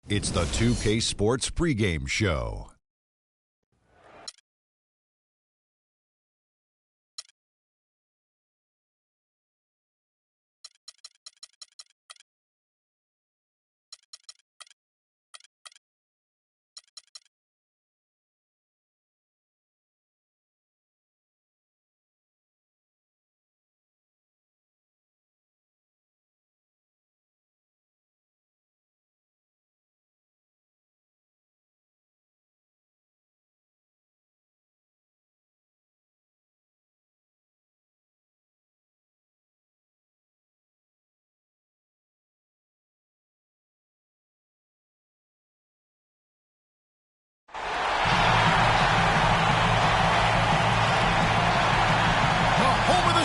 It's the 2K Sports pregame show.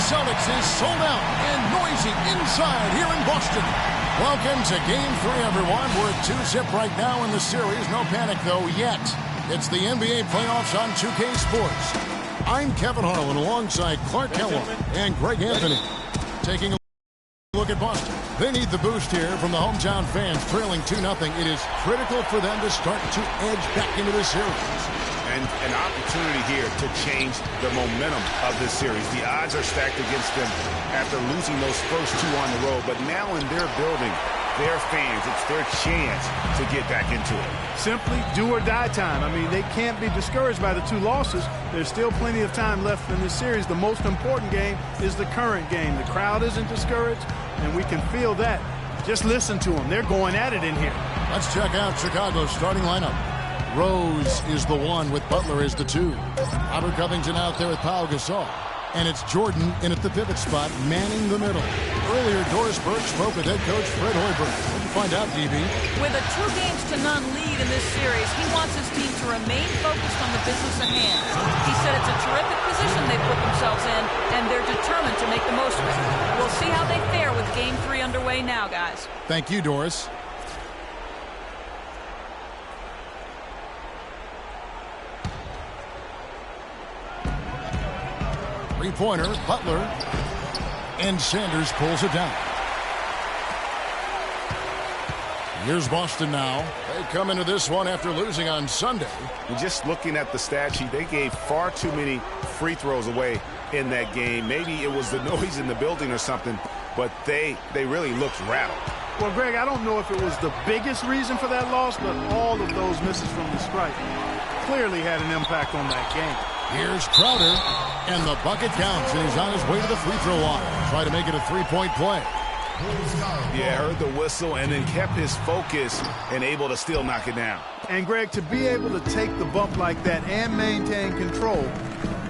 CELTICS is sold out and noisy inside here in Boston. Welcome to Game 3, everyone. We're at 2-zip right now in the series. No panic, though, yet. It's the NBA playoffs on 2K Sports. I'm Kevin Harlan alongside Clark Kellogg and Greg Anthony. Taking a look at Boston. They need the boost here from the hometown fans, trailing 2-0. It is critical for them to start to edge back into the series. And an opportunity here to change the momentum of this series. The odds are stacked against them after losing those first two on the road. But now in their building, their fans, it's their chance to get back into it. Simply do or die time. I mean, they can't be discouraged by the two losses. There's still plenty of time left in this series. The most important game is the current game. The crowd isn't discouraged, and we can feel that. Just listen to them. They're going at it in here. Let's check out Chicago's starting lineup. Rose is the 1 with Butler as the 2. Robert Covington out there with Pau Gasol. And it's Jordan in at the pivot spot, manning the middle. Earlier, Doris Burke spoke with head coach Fred Hoiberg. What did you find out, DB? With a 2-0 lead in this series, he wants his team to remain focused on the business at hand. He said it's a terrific position they've put themselves in, and they're determined to make the most of it. We'll see how they fare with Game 3 underway now, guys. Thank you, Doris. Three-pointer, Butler, and Sanders pulls it down. Here's Boston now. They come into this one after losing on Sunday. And just looking at the stat sheet, they gave far too many free throws away in that game. Maybe it was the noise in the building or something, but they really looked rattled. Well, Greg, I don't know if it was the biggest reason for that loss, but all of those misses from the stripe clearly had an impact on that game. Here's Crowder, and the bucket counts, and he's on his way to the free throw line. Try to make it a three-point play. Yeah, heard the whistle and then kept his focus and able to still knock it down. And, Greg, to be able to take the bump like that and maintain control,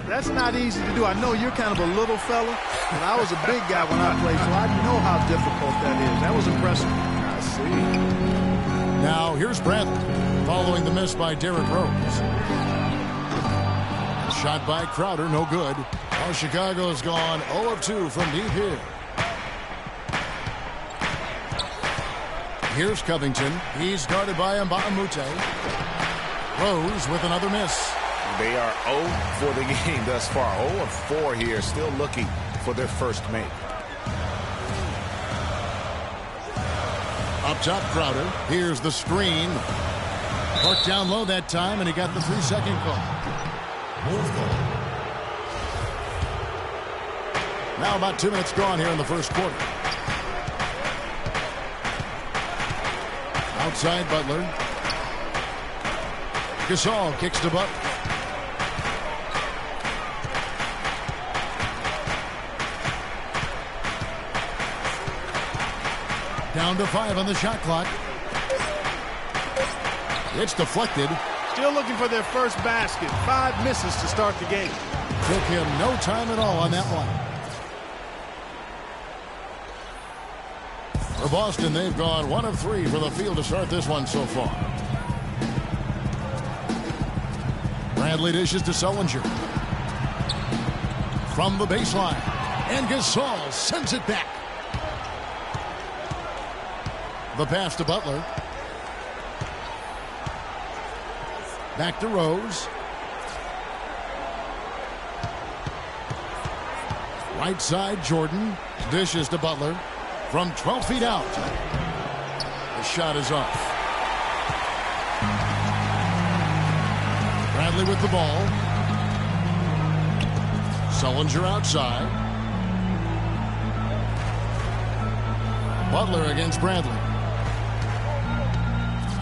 that's not easy to do. I know you're kind of a little fella, and I was a big guy when I played, so I know how difficult that is. That was impressive. I see. Now, here's Bradley, following the miss by Derrick Rose. Shot by Crowder, no good. Now Chicago's gone 0 of 2 from deep here. Here's Covington. He's guarded by Mbamute. Rose with another miss. They are 0 for the game thus far. 0 of 4 here, still looking for their first make. Up top, Crowder. Here's the screen. Parked down low that time, and he got the 3-second call. Now about 2 minutes gone here in the first quarter. Outside Butler. Gasol kicks to Butler. Down to 5 on the shot clock. It's deflected. Still looking for their first basket. 5 misses to start the game. Took him no time at all on that one. For Boston, they've gone 1 of 3 for the field to start this one so far. Bradley dishes to Sullinger. From the baseline. And Gasol sends it back. The pass to Butler. Back to Rose. Right side, Jordan. Dishes to Butler. From 12 feet out. The shot is off. Bradley with the ball. Sullinger outside. Butler against Bradley.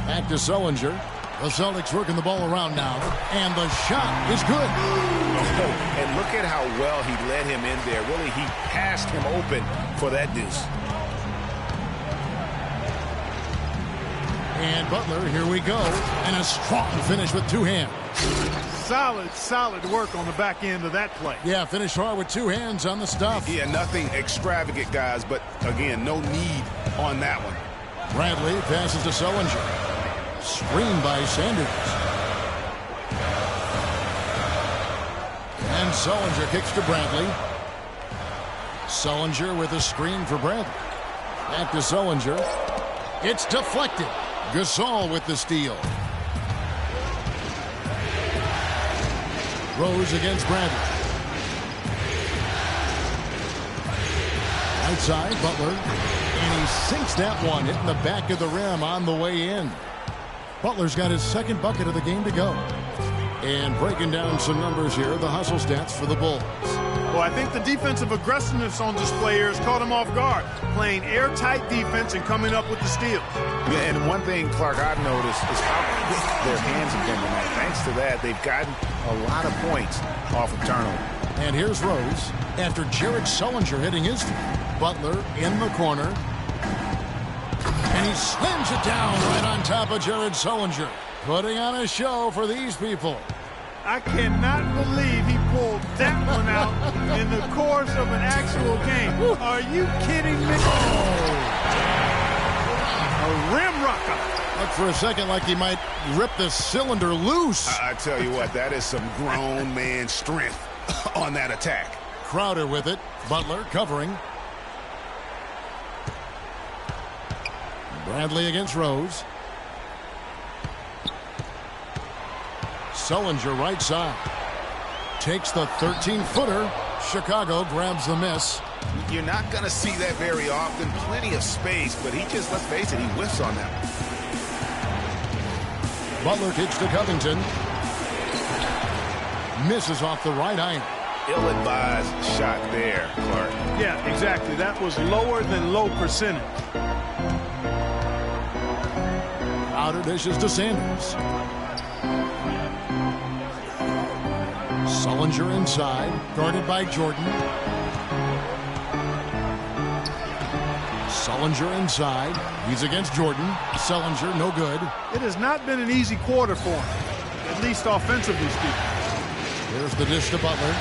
Back to Sullinger. The Celtics working the ball around now. And the shot is good. Oh, and look at how well he led him in there. Really, he passed him open for that deuce. And Butler, here we go. And a strong finish with two hands. Solid work on the back end of that play. Yeah, finish hard with two hands on the stuff. Yeah, nothing extravagant, guys, but again, no need on that one. Bradley passes to Sullinger. Screen by Sanders. And Sullinger kicks to Bradley. Sullinger with a screen for Bradley. Back to Sullinger. It's deflected. Gasol with the steal. Rose against Bradley. Outside, Butler. And he sinks that one, hitting the back of the rim on the way in. Butler's got his second bucket of the game to go. And breaking down some numbers here, the hustle stats for the Bulls. Well, I think the defensive aggressiveness on display here has caught him off guard. Playing airtight defense and coming up with the steals. Yeah, and one thing, Clark, I've noticed is how quick their hands have been tonight. Thanks to that, they've gotten a lot of points off of turnover. And here's Rose after Jared Sullinger hitting his three. Butler in the corner. And he slams it down right on top of Jared Sullinger. Putting on a show for these people. I cannot believe he pulled that one out in the course of an actual game. Are you kidding me? A rim rocker. Looked for a second like he might rip the cylinder loose. I tell you what, that is some grown man strength on that attack. Crowder with it. Butler covering. Bradley against Rose. Sullinger right side. Takes the 13-footer. Chicago grabs the miss. You're not going to see that very often. Plenty of space, but he just, let's face it, he whiffs on that one. Butler kicks to Covington. Misses off the right iron. Ill-advised shot there, Clark. Yeah, exactly. That was lower than low percentage. Outer dishes to Sanders. Sullinger inside, guarded by Jordan. Sullinger inside. He's against Jordan. Sullinger, no good. It has not been an easy quarter for him, at least offensively speaking. Here's the dish to Butler.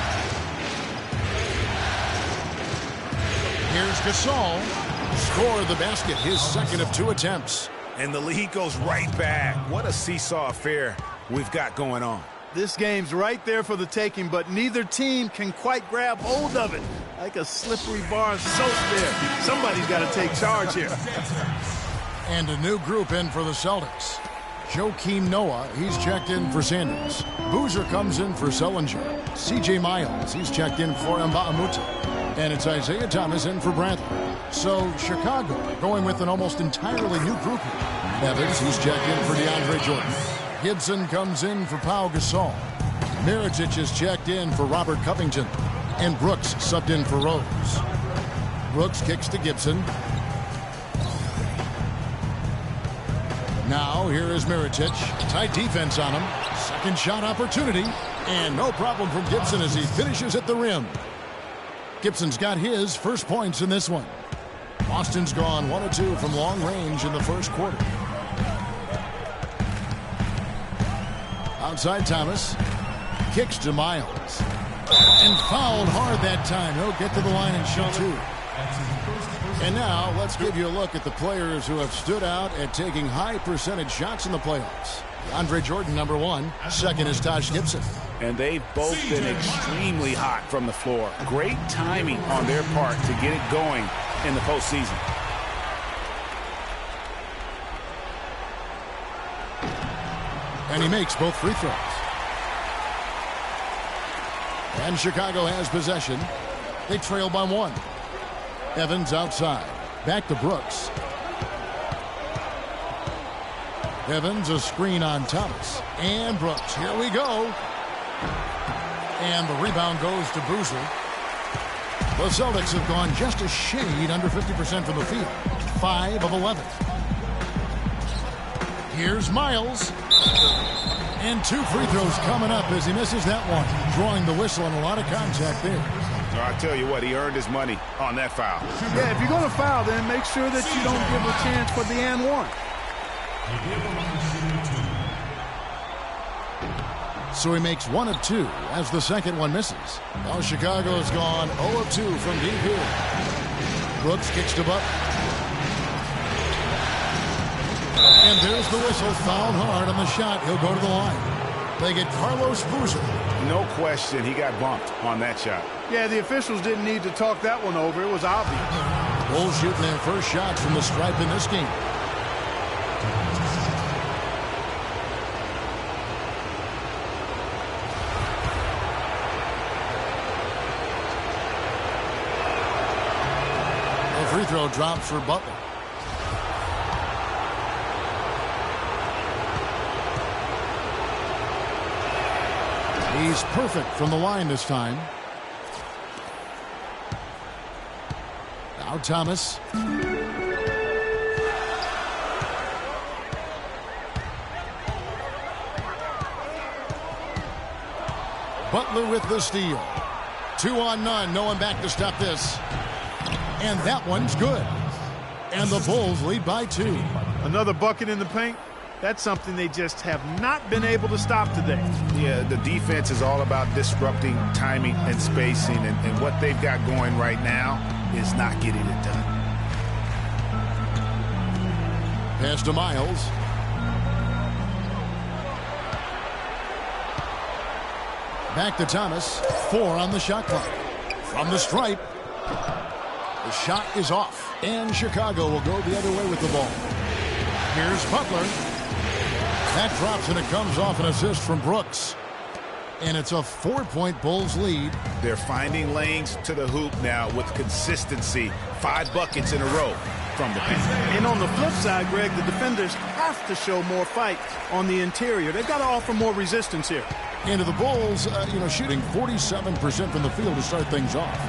Here's Gasol. Score the basket, his second of two attempts. And the lead goes right back. What a seesaw affair we've got going on. This game's right there for the taking, but neither team can quite grab hold of it. Like a slippery bar of soap there. Somebody's got to take charge here. And a new group in for the Celtics. Joakim Noah, he's checked in for Sanders. Boozer comes in for Sullinger. C.J. Miles, he's checked in for Mbaamuta. And it's Isaiah Thomas in for Bradley. So Chicago going with an almost entirely new group here. Evans, he's checked in for DeAndre Jordan. Gibson comes in for Pau Gasol. Mirotic is checked in for Robert Covington. And Brooks subbed in for Rose. Brooks kicks to Gibson. Now here is Mirotic. Tight defense on him. Second shot opportunity. And no problem from Gibson as he finishes at the rim. Gibson's got his first points in this one. Boston's gone 1 of 2 from long range in the first quarter. Outside Thomas. Kicks to Miles. And fouled hard that time. He'll get to the line and shoot two. And now let's give you a look at the players who have stood out at taking high percentage shots in the playoffs. DeAndre Jordan, number 1. Second is Taj Gibson. And they've both been extremely hot from the floor. Great timing on their part to get it going in the postseason. And he makes both free throws. And Chicago has possession. They trail by 1. Evans outside. Back to Brooks. Evans, a screen on Thomas. And Brooks. Here we go. And the rebound goes to Boozer. The Celtics have gone just a shade under 50% from the field. 5 of 11. Here's Miles. And 2 free throws coming up as he misses that one. Drawing the whistle and a lot of contact there. I tell you what, he earned his money on that foul. Yeah, if you're going to foul, then make sure that you don't give a chance for the and one. So he makes 1 of 2 as the second one misses. Now Chicago's gone 0 of 2 from deep here. Brooks kicks to Butler. And there's the whistle, fouled hard on the shot. He'll go to the line. They get Carlos Boozer. No question, he got bumped on that shot. Yeah, the officials didn't need to talk that one over. It was obvious. Bulls shooting their first shot from the stripe in this game. The free throw drops for Butler. He's perfect from the line this time. Now Thomas. Butler with the steal. 2 on none. No one back to stop this. And that one's good. And the Bulls lead by 2. Another bucket in the paint. That's something they just have not been able to stop today. Yeah, the defense is all about disrupting timing and spacing, and what they've got going right now is not getting it done. Pass to Miles. Back to Thomas. 4 on the shot clock. From the stripe. The shot is off. And Chicago will go the other way with the ball. Here's Butler. That drops and it comes off an assist from Brooks. And it's a 4-point Bulls lead. They're finding lanes to the hoop now with consistency. 5 buckets in a row from the paint. And on the flip side, Greg, the defenders have to show more fight on the interior. They've got to offer more resistance here. Into the Bulls, shooting 47% from the field to start things off.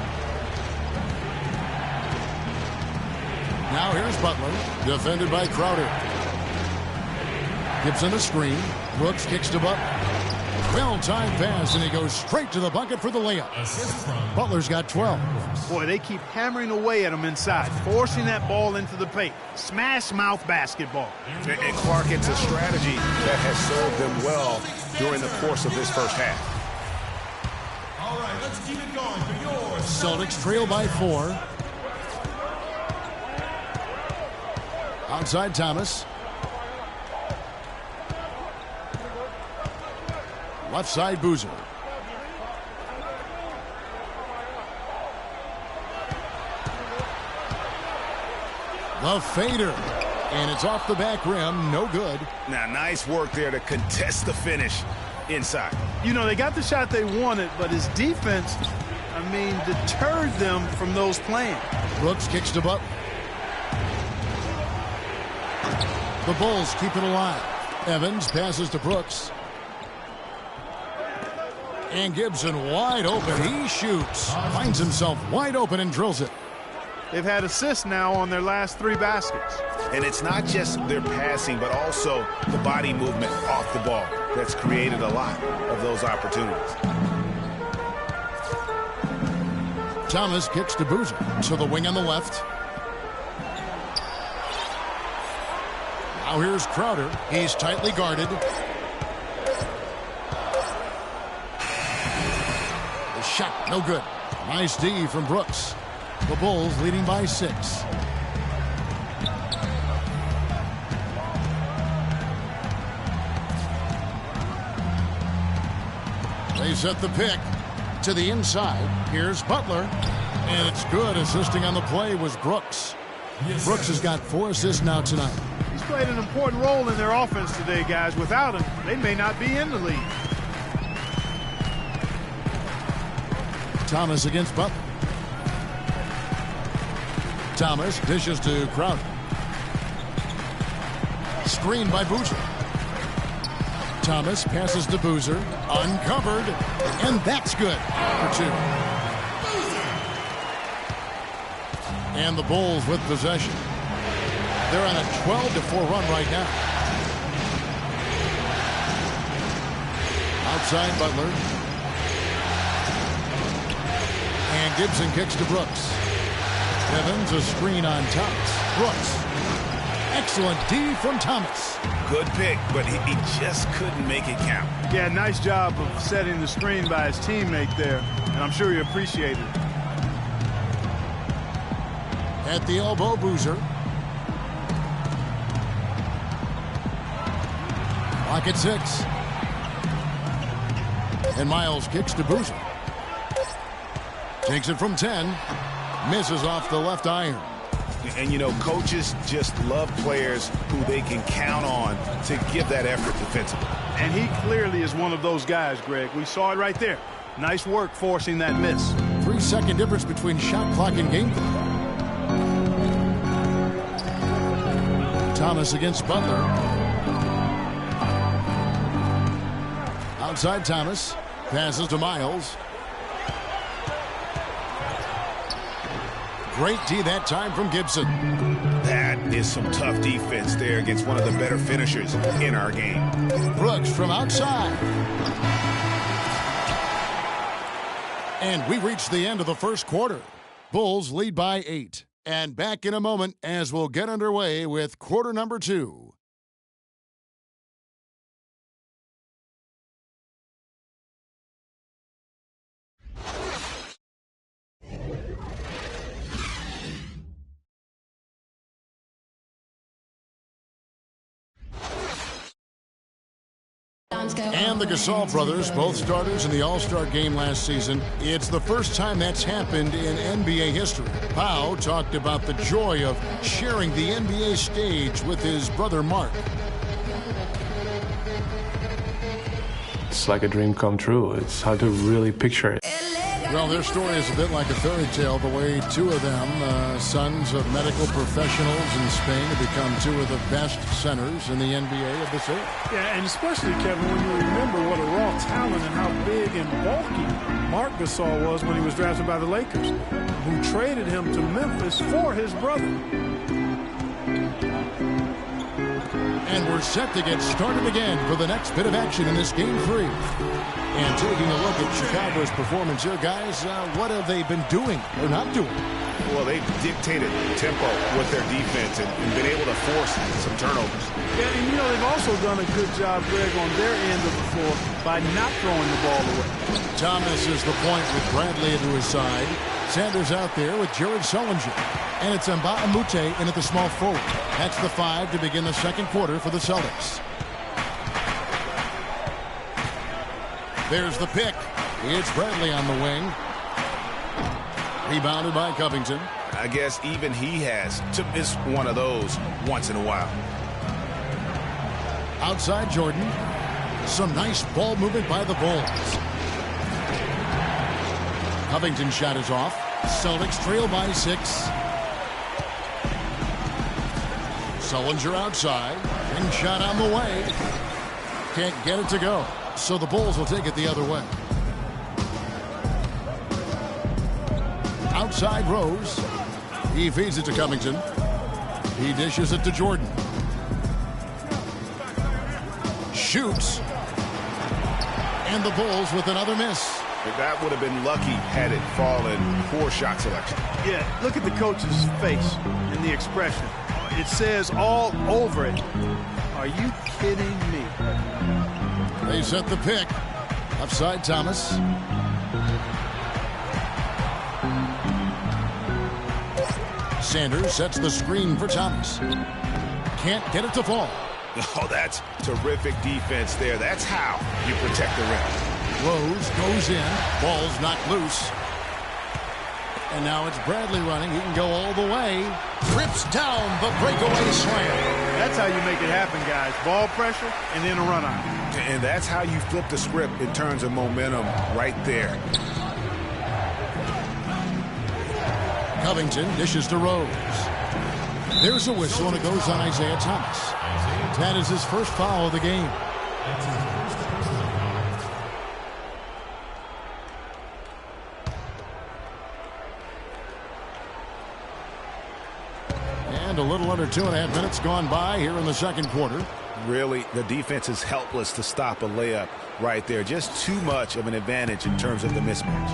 Now here's Butler, defended by Crowder. Gibson a screen. Brooks kicks to Butler. Well-timed pass, and he goes straight to the bucket for the layup. Butler's got 12. Boy, they keep hammering away at him inside, forcing that ball into the paint. Smash mouth basketball. And Clark, it's a strategy that has served them well during the course of this first half. All right, let's keep it going for yours. Celtics trail by 4. Outside Thomas. Left side Boozer. The fader. And it's off the back rim. No good. Now, nice work there to contest the finish inside. You know, they got the shot they wanted, but his defense, deterred them from those plans. Brooks kicks to Butler. The Bulls keep it alive. Evans passes to Brooks. And Gibson wide open. He shoots. Finds himself wide open and drills it. They've had assists now on their last 3 baskets. And it's not just their passing, but also the body movement off the ball that's created a lot of those opportunities. Thomas kicks to Boozer. To the wing on the left. Now here's Crowder. He's tightly guarded. The shot, no good. Nice D from Brooks. The Bulls leading by 6. They set the pick to the inside. Here's Butler. And it's good. Assisting on the play was Brooks. Brooks has got 4 assists now tonight. He's played an important role in their offense today, guys. Without him, they may not be in the lead. Thomas against Butler. Thomas dishes to Crowder. Screen by Boozer. Thomas passes to Boozer. Uncovered. And that's good for 2. And the Bulls with possession. They're on a 12-4 run right now. Outside Butler. And Gibson kicks to Brooks. Evans a screen on Thomas. Brooks. Excellent D from Thomas. Good pick, but he just couldn't make it count. Yeah, nice job of setting the screen by his teammate there, and I'm sure he appreciated it. At the elbow, Boozer. Clock at 6. And Miles kicks to Boozer. Takes it from 10. Misses off the left iron. And, you know, coaches just love players who they can count on to give that effort defensively. And he clearly is one of those guys, Greg. We saw it right there. Nice work forcing that miss. 3-second difference between shot clock and game clock. Thomas against Butler. Outside Thomas. Passes to Miles. Great D that time from Gibson. That is some tough defense there against one of the better finishers in our game. Brooks from outside. And we reach the end of the first quarter. Bulls lead by 8. And back in a moment as we'll get underway with quarter number 2. And the Gasol brothers, both starters in the All-Star game last season. It's the first time that's happened in NBA history. Pau talked about the joy of sharing the NBA stage with his brother Mark. It's like a dream come true. It's hard to really picture it. Well, their story is a bit like a fairy tale, the way 2 of them, sons of medical professionals in Spain, have become 2 of the best centers in the NBA of this era. Yeah, and especially, Kevin, when you remember what a raw talent and how big and bulky Mark Gasol was when he was drafted by the Lakers, who traded him to Memphis for his brother. And we're set to get started again for the next bit of action in this Game 3. And taking a look at Chicago's performance here, guys, what have they been doing or not doing? Well, they've dictated tempo with their defense and been able to force some turnovers. Yeah, and you know, they've also done a good job, Greg, on their end of the floor by not throwing the ball away. Thomas is the point with Bradley to his side. Sanders out there with Jared Sullinger. And it's Mbah a Moute in at the small forward. That's the 5 to begin the second quarter for the Celtics. There's the pick. It's Bradley on the wing. Rebounded by Covington. I guess even he has to miss one of those once in a while. Outside Jordan. Some nice ball movement by the Bulls. Covington's shot is off. Celtics trail by 6. Sullinger outside. And shot on the way. Can't get it to go. So the Bulls will take it the other way. Outside Rose. He feeds it to Covington. He dishes it to Jordan. Shoots. And the Bulls with another miss. That would have been lucky had it fallen. Poor shot selection. Yeah, look at the coach's face and the expression. It says all over it. Are you kidding me? They set the pick. Upside Thomas. Sanders sets the screen for Thomas. Can't get it to fall. Oh, that's terrific defense there. That's how you protect the rim. Rose goes in. Ball's knocked loose. And now it's Bradley running. He can go all the way. Trips down the breakaway slam. That's how you make it happen, guys. Ball pressure and then a run on. And that's how you flip the script in terms of momentum right there. Covington dishes to Rose. There's a whistle and it goes on Isaiah Thomas. That is his first foul of the game. And a little under 2.5 minutes gone by here in the second quarter. Really, the defense is helpless to stop a layup right there. Just too much of an advantage in terms of the mismatch.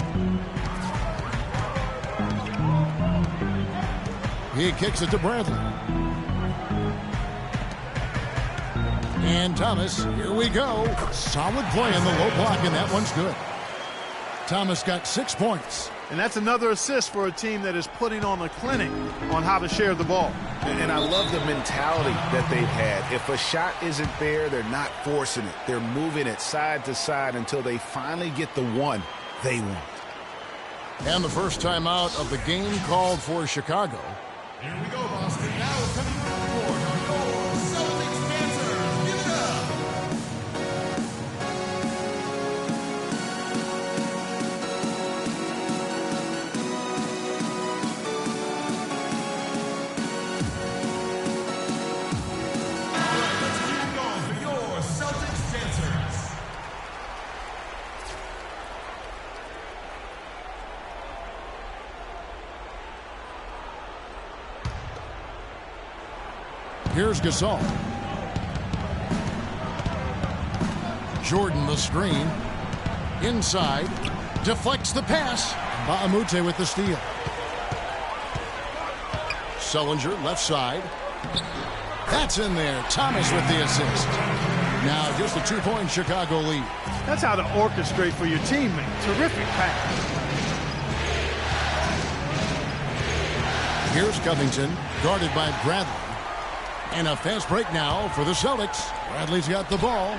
He kicks it to Bradley. And Thomas, here we go. Solid play in the low block, and that one's good. Thomas got 6 points. And that's another assist for a team that is putting on a clinic on how to share the ball. And I love the mentality that they've had. If a shot isn't there, they're not forcing it. They're moving it side to side until they finally get the one they want. And the first timeout of the game called for Chicago. Here we go, Boston. Now coming from the court are your Celtics dancers. Give it up. All right, let's keep it going for your Celtics dancers. Here's Gasol. Jordan the screen. Inside. Deflects the pass. Baamute with the steal. Sullinger left side. That's in there. Thomas with the assist. Now just a 2-point Chicago lead. That's how to orchestrate for your teammate. Terrific pass. Here's Covington, guarded by Bradley. And a fast break now for the Celtics. Bradley's got the ball.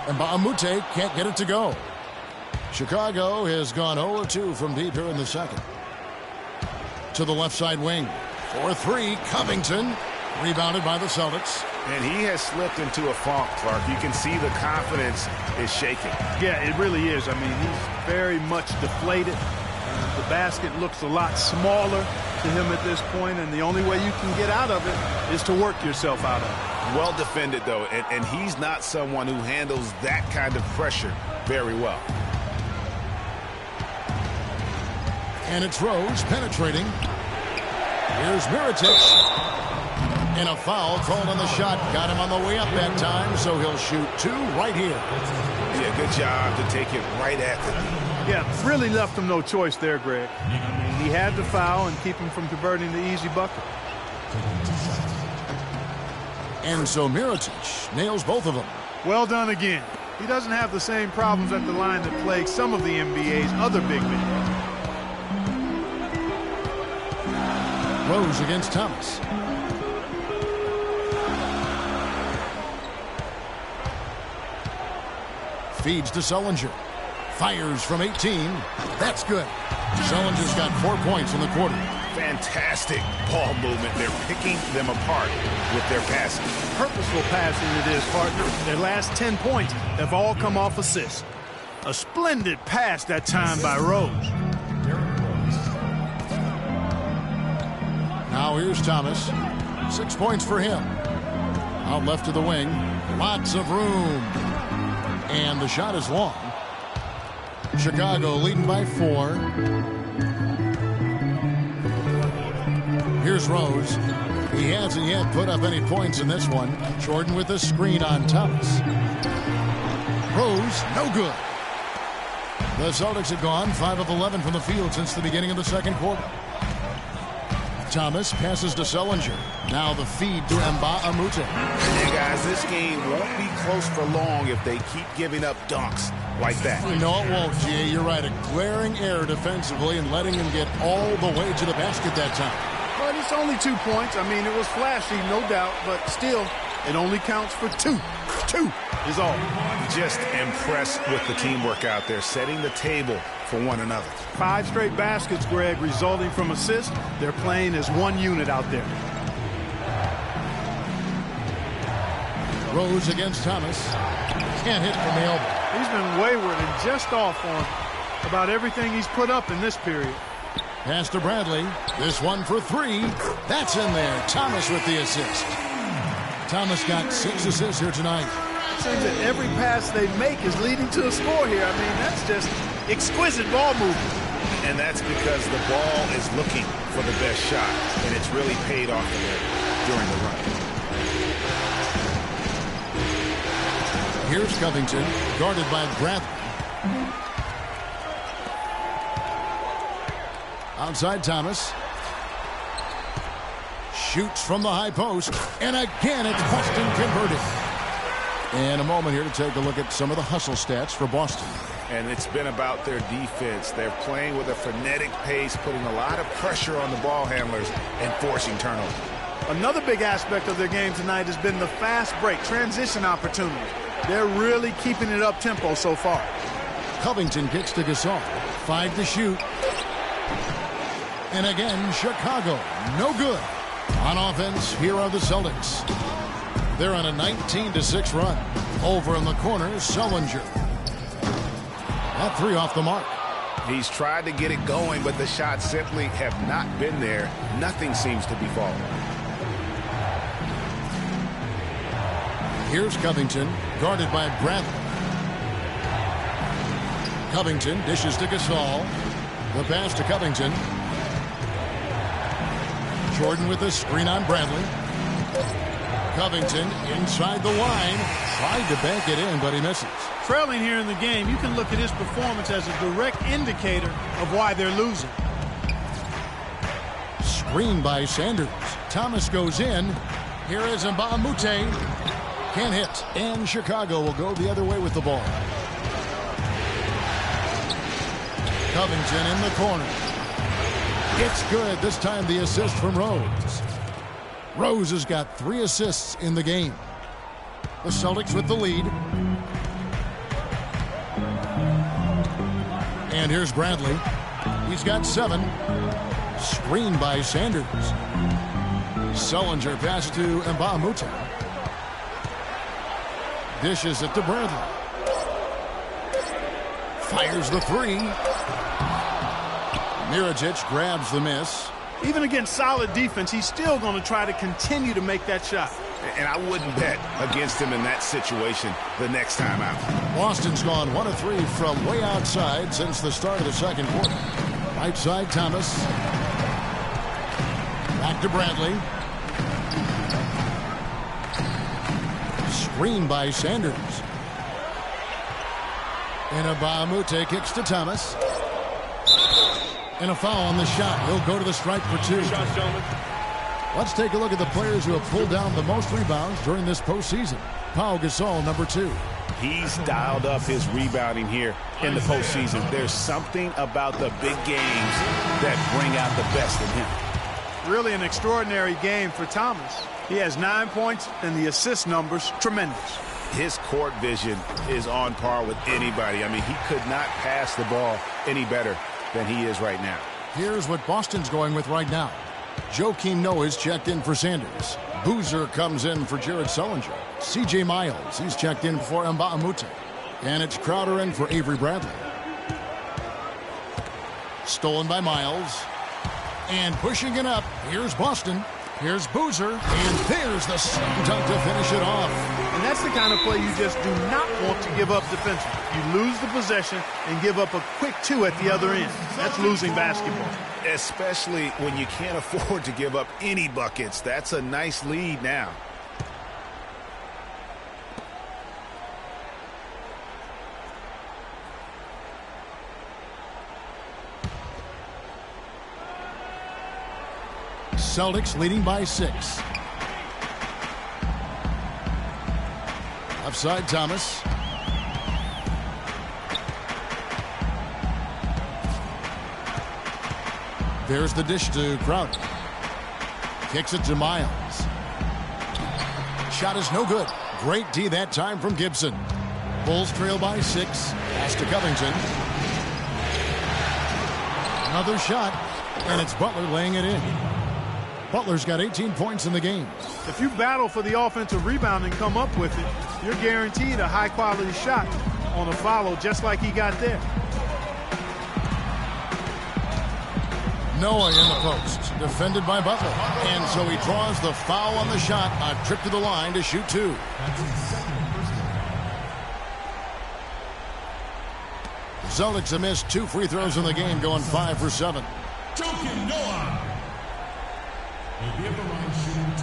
And Baamute can't get it to go. Chicago has gone 0-2 from deep here in the second. To the left side wing. 4-3, Covington. Rebounded by the Celtics. And he has slipped into a funk, Clark. You can see the confidence is shaking. Yeah, it really is. I mean, he's very much deflated. The basket looks a lot smaller to him at this point, and the only way you can get out of it is to work yourself out of it. Well defended, though, and he's not someone who handles that kind of pressure very well. And it's Rose penetrating. Here's Mirotic. And a foul called on the shot. Got him on the way up that time, so he'll shoot 2 right here. Yeah, good job to take it right at the Yeah, really left him no choice there, Greg. I mean, he had to foul and keep him from converting the easy bucket. And so Mirotic nails both of them. Well done again. He doesn't have the same problems at the line that plague some of the NBA's other big men. Rose against Thomas. Feeds to Sullinger. Fires from 18. That's good. Sullinger's got 4 points in the quarter. Fantastic ball movement. They're picking them apart with their passing. Purposeful passing it is, partner. Their last 10 points have all come off assists. A splendid pass that time by Rose. Now here's Thomas. 6 points for him. Out left to the wing. Lots of room. And the shot is long. Chicago leading by 4. Here's Rose. He hasn't yet put up any points in this one. Jordan with a screen on Thomas. Rose, no good. The Celtics have gone 5 of 11 from the field since the beginning of the second quarter. Thomas passes to Sullinger. Now the feed to Baamute. Hey guys, this game won't be close for long if they keep giving up dunks like that. No, it won't, G. You're right. A glaring error defensively and letting him get all the way to the basket that time. But it's only 2 points. I mean, it was flashy, no doubt, but still, it only counts for 2. 2 is all. Just impressed with the teamwork out there, setting the table for one another. 5 straight baskets, Greg, resulting from assists. They're playing as one unit out there. Rose against Thomas. Can't hit from the elbow. He's been wayward and just off on about everything he's put up in this period. Pass to Bradley. This one for 3. That's in there. Thomas with the assist. Thomas got 6 assists here tonight. It seems that every pass they make is leading to a score here. I mean, that's just exquisite ball movement. And that's because the ball is looking for the best shot, and it's really paid off for them during the run. Here's Covington, guarded by Bradley. Outside Thomas. Shoots from the high post, and again it's Boston converted. And a moment here to take a look at some of the hustle stats for Boston. And it's been about their defense. They're playing with a frenetic pace, putting a lot of pressure on the ball handlers and forcing turnovers. Another big aspect of their game tonight has been the fast break, transition opportunity. They're really keeping it up tempo so far. Covington kicks to Gasol. 5 to shoot. And again, Chicago, no good. On offense, here are the Celtics. They're on a 19-6 run. Over in the corner, Sullinger. That 3 off the mark. He's tried to get it going, but the shots simply have not been there. Nothing seems to be falling. Here's Covington, guarded by Bradley. Covington dishes to Gasol. The pass to Covington. Jordan with a screen on Bradley. Covington inside the line. Tried to bank it in, but he misses. Trailing here in the game, you can look at his performance as a direct indicator of why they're losing. Screen by Sanders. Thomas goes in. Here is Mbamute. Can't hit. And Chicago will go the other way with the ball. Covington in the corner. It's good. This time the assist from Rose. Rose has got 3 assists in the game. The Celtics with the lead. And here's Bradley. He's got 7. Screened by Sanders. Sullinger pass to Mbamute. Dishes it to Bradley. Fires the 3. Mirotic grabs the miss. Even against solid defense, he's still going to try to continue to make that shot. And I wouldn't bet against him in that situation the next time out. Boston's gone 1 of 3 from way outside since the start of the second quarter. Right side, Thomas. Back to Bradley. Screen by Sanders. And Mbamute kicks to Thomas. And a foul on the shot. He'll go to the stripe for 2. Let's take a look at the players who have pulled down the most rebounds during this postseason. Pau Gasol, number 2. He's dialed up his rebounding here in the postseason. There's something about the big games that bring out the best in him. Really an extraordinary game for Thomas. He has 9 points, and the assist numbers tremendous. His court vision is on par with anybody. I mean, he could not pass the ball any better than he is right now. Here's what Boston's going with right now. Joakim Noah's checked in for Sanders. Boozer comes in for Jared Sullinger. C.J. Miles, he's checked in for Mbamute. And it's Crowder in for Avery Bradley. Stolen by Miles. And pushing it up, here's Boston. Here's Boozer. And there's the slam dunk to finish it off. And that's the kind of play you just do not want to give up defensively. You lose the possession and give up a quick 2 at the other end. That's losing basketball. Especially when you can't afford to give up any buckets. That's a nice lead now. Celtics leading by 6. Left side, Thomas. There's the dish to Crowder. Kicks it to Miles. Shot is no good. Great D that time from Gibson. Bulls trail by 6. Pass to Covington. Another shot, and it's Butler laying it in. Butler's got 18 points in the game. If you battle for the offensive rebound and come up with it, you're guaranteed a high-quality shot on a follow just like he got there. Noah in the post, defended by Butler. And so he draws the foul on the shot. A trip to the line to shoot 2. Celtics have missed 2 free throws in the game, going 5 for 7. Joakim Noah will be at the line shooting 2.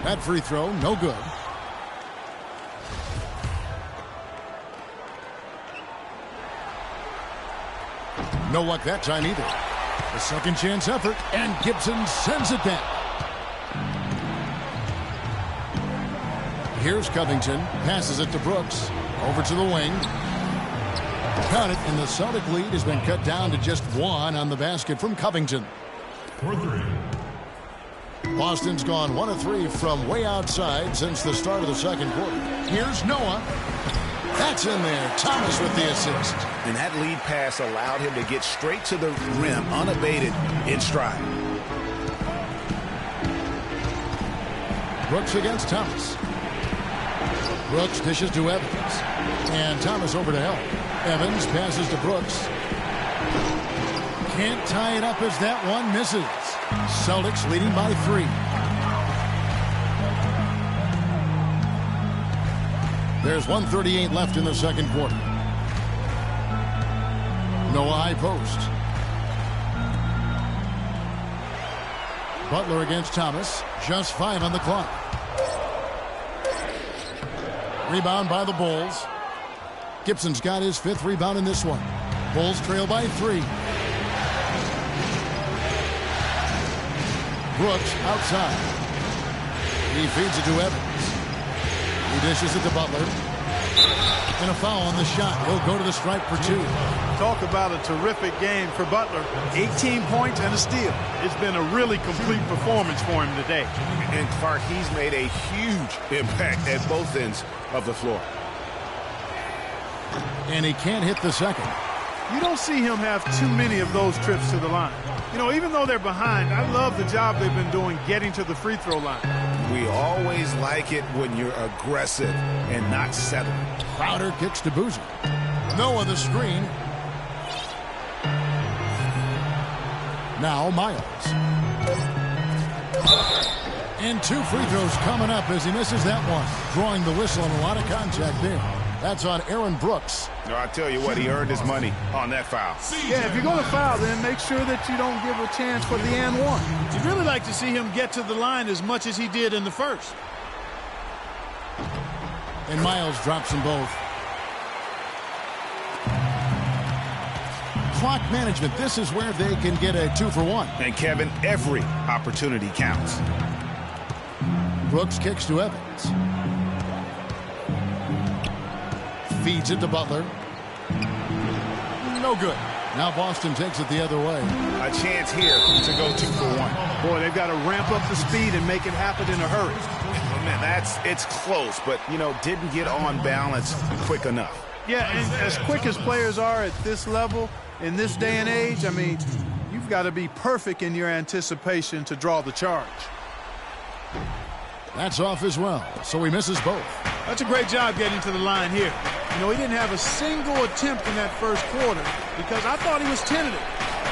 That free throw, no good. No luck that time either. A second chance effort, and Gibson sends it back. Here's Covington, passes it to Brooks, over to the wing. Got it, and the Celtic lead has been cut down to just 1 on the basket from Covington. For 3. Boston's gone 1 of 3 from way outside since the start of the second quarter. Here's Noah. That's in there. Thomas with the assist. And that lead pass allowed him to get straight to the rim, unabated, in stride. Brooks against Thomas. Brooks dishes to Evans. And Thomas over to help. Evans passes to Brooks. Can't tie it up as that one misses. Celtics leading by 3. There's 1:38 left in the second quarter. Noah high post. Butler against Thomas. Just 5 on the clock. Rebound by the Bulls. Gibson's got his 5th rebound in this one. Bulls trail by 3. Brooks outside. He feeds it to Evans. He dishes it to Butler. And a foul on the shot. He'll go to the stripe for 2. Talk about a terrific game for Butler. 18 points and a steal. It's been a really complete performance for him today. And Clark, he's made a huge impact at both ends of the floor. And he can't hit the second. You don't see him have too many of those trips to the line. You know, even though they're behind, I love the job they've been doing getting to the free throw line. We always like it when you're aggressive and not settling. Crowder kicks to Boozer. Noah the screen. Now Miles. And 2 free throws coming up as he misses that one. Drawing the whistle and a lot of contact there. That's on Aaron Brooks. No, I tell you what, he earned his money on that foul. Yeah, if you're going to foul, then make sure that you don't give a chance for the and one. You'd really like to see him get to the line as much as he did in the first. And Miles drops them both. Clock management, this is where they can get a 2 for 1. And Kevin, every opportunity counts. Brooks kicks to Evans. Feeds it to Butler. No good. Now Boston takes it the other way. A chance here to go 2 for 1. Boy, they've got to ramp up the speed and make it happen in a hurry. Man, it's close, but, you know, didn't get on balance quick enough. Yeah, and as quick as players are at this level, in this day and age, I mean, you've got to be perfect in your anticipation to draw the charge. That's off as well, so he misses both. That's a great job getting to the line here. You know, he didn't have a single attempt in that first quarter because I thought he was tentative.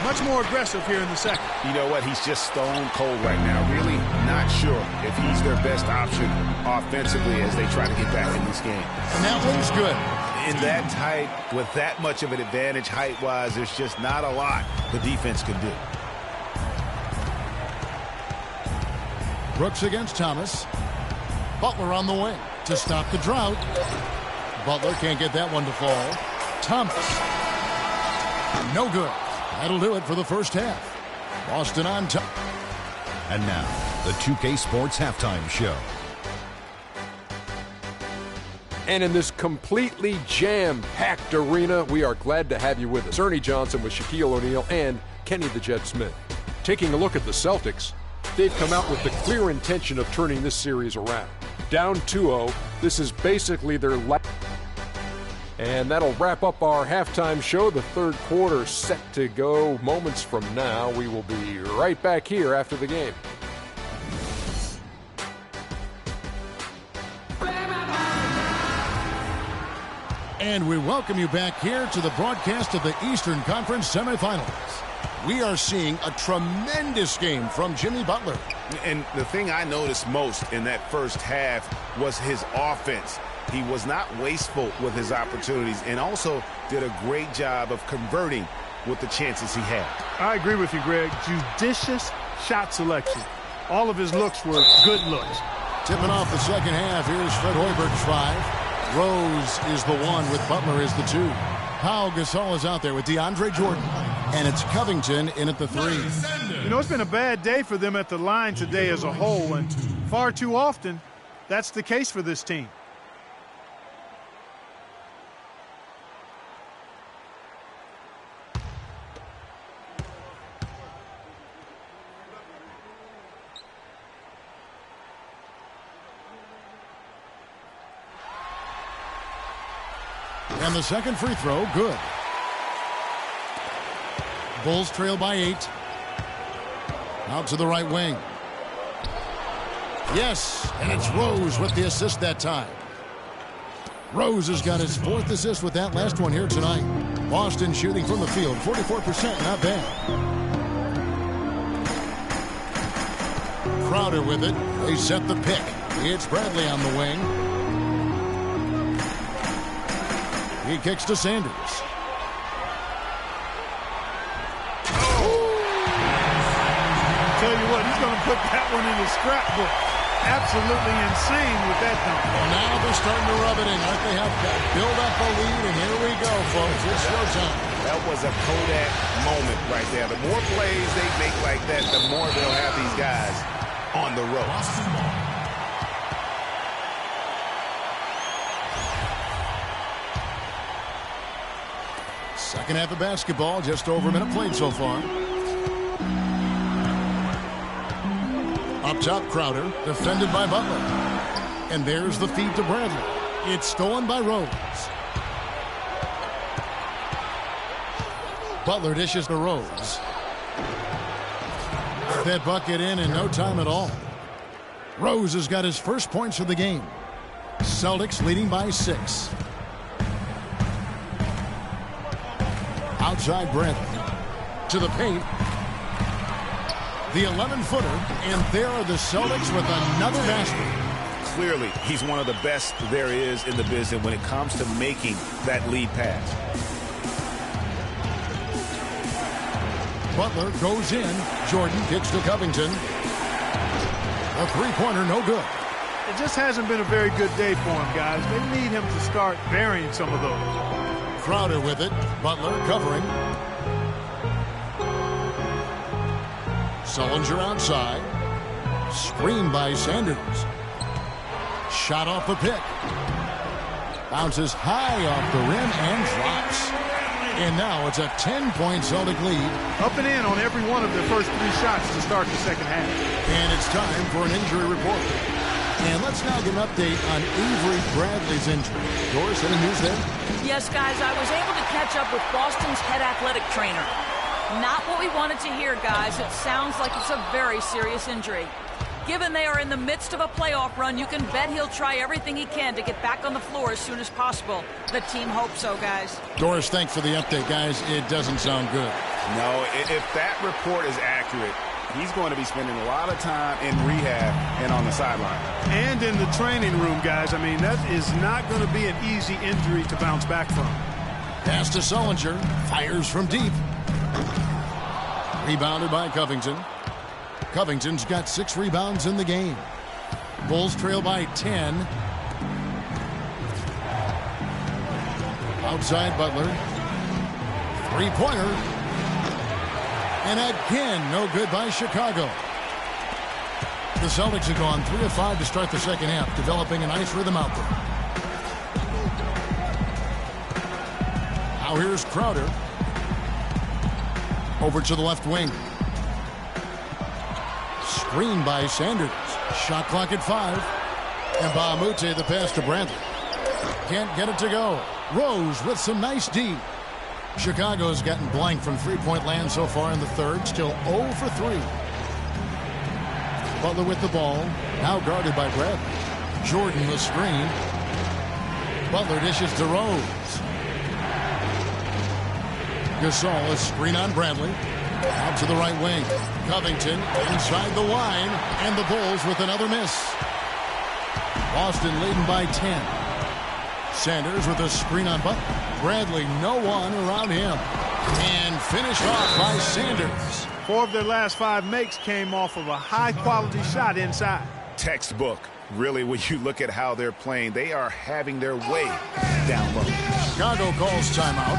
Much more aggressive here in the second. You know what? He's just stone cold right now. Really not sure if he's their best option offensively as they try to get back in this game. And that looks good. In that tight, with that much of an advantage height-wise, there's just not a lot the defense can do. Brooks against Thomas. Butler on the wing to stop the drought. Butler can't get that one to fall. Thomas. No good. That'll do it for the first half. Boston on top. And now, the 2K Sports Halftime Show. And in this completely jam-packed arena, we are glad to have you with us. Ernie Johnson with Shaquille O'Neal and Kenny the Jet Smith. Taking a look at the Celtics, they've come out with the clear intention of turning this series around. Down 2-0, this is basically their last. And that'll wrap up our halftime show. The third quarter set to go moments from now. We will be right back here after the game. And we welcome you back here to the broadcast of the Eastern Conference semifinals. We are seeing a tremendous game from Jimmy Butler. And the thing I noticed most in that first half was his offense. He was not wasteful with his opportunities and also did a great job of converting with the chances he had. I agree with you, Greg. Judicious shot selection. All of his looks were good looks. Tipping off the second half, here's Fred Hoiberg's 5. Rose is the 1 with Butler is the 2. Pau Gasol is out there with DeAndre Jordan. And it's Covington in at the 3. You know, it's been a bad day for them at the line today as a whole, and far too often, that's the case for this team. And the second free throw, good. Bulls trail by 8. Out to the right wing. Yes, and it's Rose with the assist that time. Rose has got his 4th assist with that last one here tonight. Boston shooting from the field, 44%, not bad. Crowder with it. They set the pick. It's Bradley on the wing. He kicks to Sanders. Tell you what, he's going to put that one in his scrapbook. Absolutely insane with that dunk. Well, now they're starting to rub it in. Aren't they? Have build up a lead, and here we go, folks. It's showtime. That was a Kodak moment right there. The more plays they make like that, the more they'll have these guys on the ropes. Second half of basketball, just over a minute played so far. Up top, Crowder, defended by Butler. And there's the feed to Bradley. It's stolen by Rose. Butler dishes to Rose. That bucket in no time at all. Rose has got his first points of the game. Celtics leading by 6. Outside Bradley. To the paint. The 11-footer, and there are the Celtics with another basket. Clearly, he's one of the best there is in the business when it comes to making that lead pass. Butler goes in. Jordan kicks to Covington. A three-pointer, no good. It just hasn't been a very good day for him, guys. They need him to start burying some of those. Crowder with it. Butler covering. Sullinger outside. Screen by Sanders. Shot off the pick. Bounces high off the rim and drops. And now it's a 10-point Celtic lead. Up and in on every one of their first 3 shots to start the second half. And it's time for an injury report. And let's now get an update on Avery Bradley's injury. Doris, any news there? Yes, guys, I was able to catch up with Boston's head athletic trainer. Not what we wanted to hear, guys. It sounds like it's a very serious injury. Given they are in the midst of a playoff run, you can bet he'll try everything he can to get back on the floor as soon as possible. The team hopes so, guys. Doris, thanks for the update, guys. It doesn't sound good. No, if that report is accurate, he's going to be spending a lot of time in rehab and on the sideline. And in the training room, guys. I mean, that is not going to be an easy injury to bounce back from. Pass to Sullinger. Fires from deep. Rebounded by Covington. Covington's got 6 rebounds in the game. Bulls trail by 10. Outside Butler. Three-pointer. And again, no good by Chicago. The Celtics have gone 3 of 5 to start the second half, developing a nice rhythm out there. Now here's Crowder. Over to the left wing. Screen by Sanders. Shot clock at 5. And Bahamute the pass to Bradley. Can't get it to go. Rose with some nice D. Chicago's gotten blank from three-point land so far in the third. Still 0 for 3. Butler with the ball. Now guarded by Bradley. Jordan the screen. Butler dishes to Rose. Gasol, a screen on Bradley. Out to the right wing. Covington inside the line. And the Bulls with another miss. Boston leading by 10. Sanders with a screen on Butler. Bradley, no one around him. And finished off by Sanders. 4 of their last 5 makes came off of a high-quality shot inside. Textbook. Really, when you look at how they're playing, they are having their way down low. Chicago calls timeout.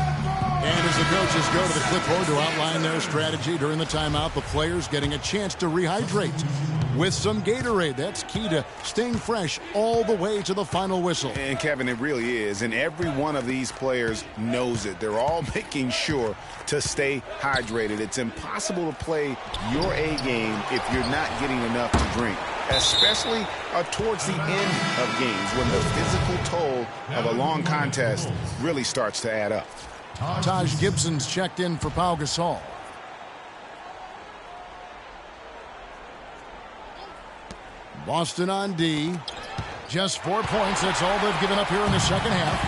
And as the coaches go to the clipboard to outline their strategy during the timeout, the players getting a chance to rehydrate with some Gatorade. That's key to staying fresh all the way to the final whistle. And, Kevin, it really is. And every one of these players knows it. They're all making sure to stay hydrated. It's impossible to play your A game if you're not getting enough to drink, especially towards the end of games when the physical toll of a long contest really starts to add up. Taj Gibson's checked in for Pau Gasol. Boston on D. Just 4 points. That's all they've given up here in the second half.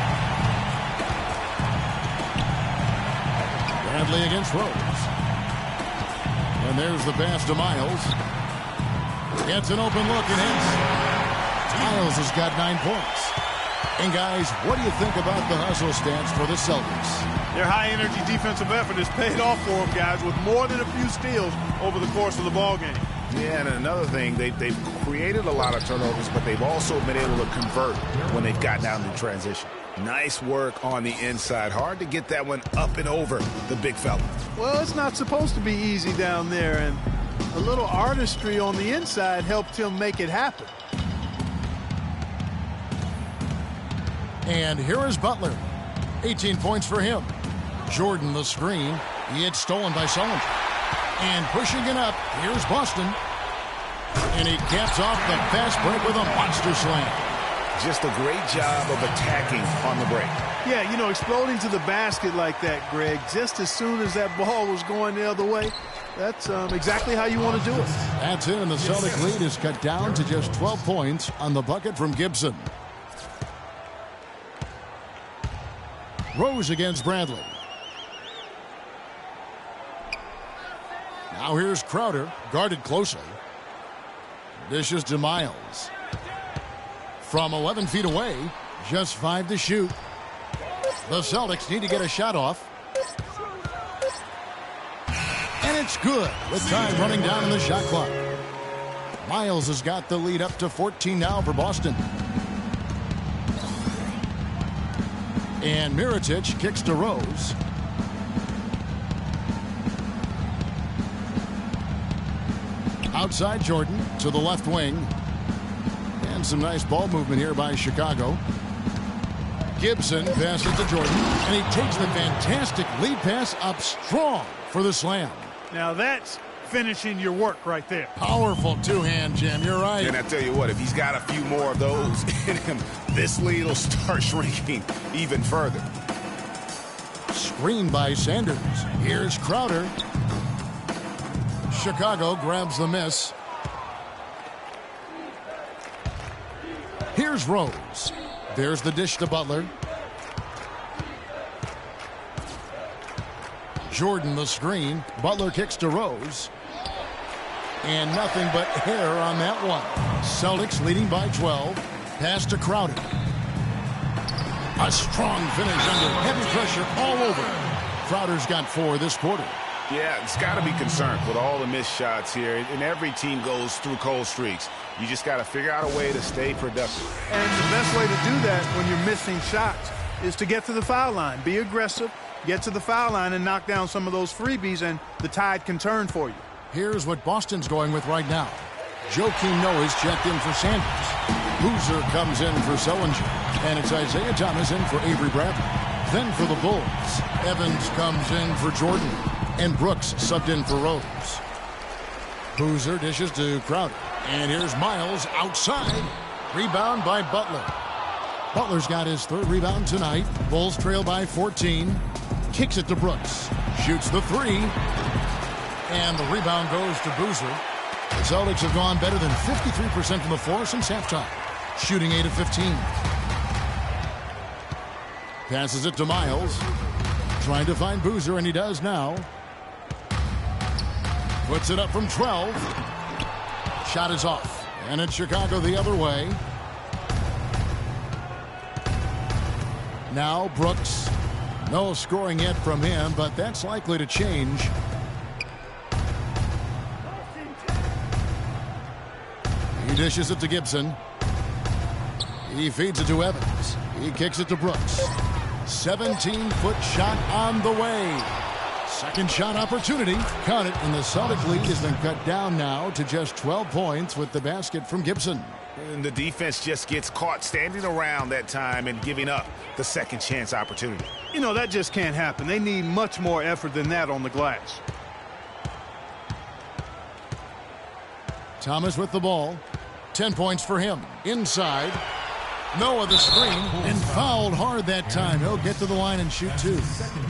Bradley against Rose. And there's the pass to Miles. Gets an open look and hits. Miles has got 9 points. And, guys, what do you think about the hustle stance for the Celtics? Their high-energy defensive effort has paid off for them, guys, with more than a few steals over the course of the ballgame. Yeah, and another thing, they've created a lot of turnovers, but they've also been able to convert when they've gotten down in transition. Nice work on the inside. Hard to get that one up and over the big fella. Well, it's not supposed to be easy down there, and a little artistry on the inside helped him make it happen. And here is Butler. 18 points for him. Jordan the screen. He had stolen by Sullinger. And pushing it up, here's Boston. And he caps off the fast break with a monster slam. Just a great job of attacking on the break. Yeah, you know, exploding to the basket like that, Greg, just as soon as that ball was going the other way, that's exactly how you want to do it. That's it, and the Celtic lead is cut down to just 12 points on the bucket from Gibson. Rose against Bradley. Now here's Crowder, guarded closely. Dishes to Miles. From 11 feet away, just 5 to shoot. The Celtics need to get a shot off. And it's good with time running down in the shot clock. Miles has got the lead up to 14 now for Boston. And Mirotic kicks to Rose. Outside Jordan to the left wing. And some nice ball movement here by Chicago. Gibson passes to Jordan. And he takes the fantastic lead pass up strong for the slam. Now that's finishing your work right there. Powerful two-hand jam. You're right. And I tell you what, if he's got a few more of those in him, this lead will start shrinking even further. Screen by Sanders. Here's Crowder. Chicago grabs the miss. Here's Rose. There's the dish to Butler. Jordan the screen. Butler kicks to Rose. And nothing but hair on that one. Celtics leading by 12. Pass to Crowder. A strong finish under heavy pressure all over. Crowder's got 4 this quarter. Yeah, it's got to be concerned with all the missed shots here. And every team goes through cold streaks. You just got to figure out a way to stay productive. And the best way to do that when you're missing shots is to get to the foul line. Be aggressive, get to the foul line, and knock down some of those freebies, and the tide can turn for you. Here's what Boston's going with right now. Joakim Noah's checked in for Sanders. Boozer comes in for Sullinger. And it's Isaiah Thomas in for Avery Bradley. Then for the Bulls, Evans comes in for Jordan. And Brooks subbed in for Rose. Boozer dishes to Crowder. And here's Miles outside. Rebound by Butler. Butler's got his 3rd rebound tonight. Bulls trail by 14. Kicks it to Brooks. Shoots the 3. And the rebound goes to Boozer. The Celtics have gone better than 53% from the floor since halftime. Shooting 8 of 15. Passes it to Miles. Trying to find Boozer, and he does now. Puts it up from 12. Shot is off. And it's Chicago the other way. Now Brooks. No scoring yet from him, but that's likely to change. He dishes it to Gibson. He feeds it to Evans. He kicks it to Brooks. 17-foot shot on the way. Second shot opportunity. Count it, and the Celtic lead has been cut down now to just 12 points with the basket from Gibson. And the defense just gets caught standing around that time and giving up the second chance opportunity. You know, that just can't happen. They need much more effort than that on the glass. Thomas with the ball. 10 points for him. Inside. Noah the screen, and fouled hard that time. He'll get to the line and shoot two.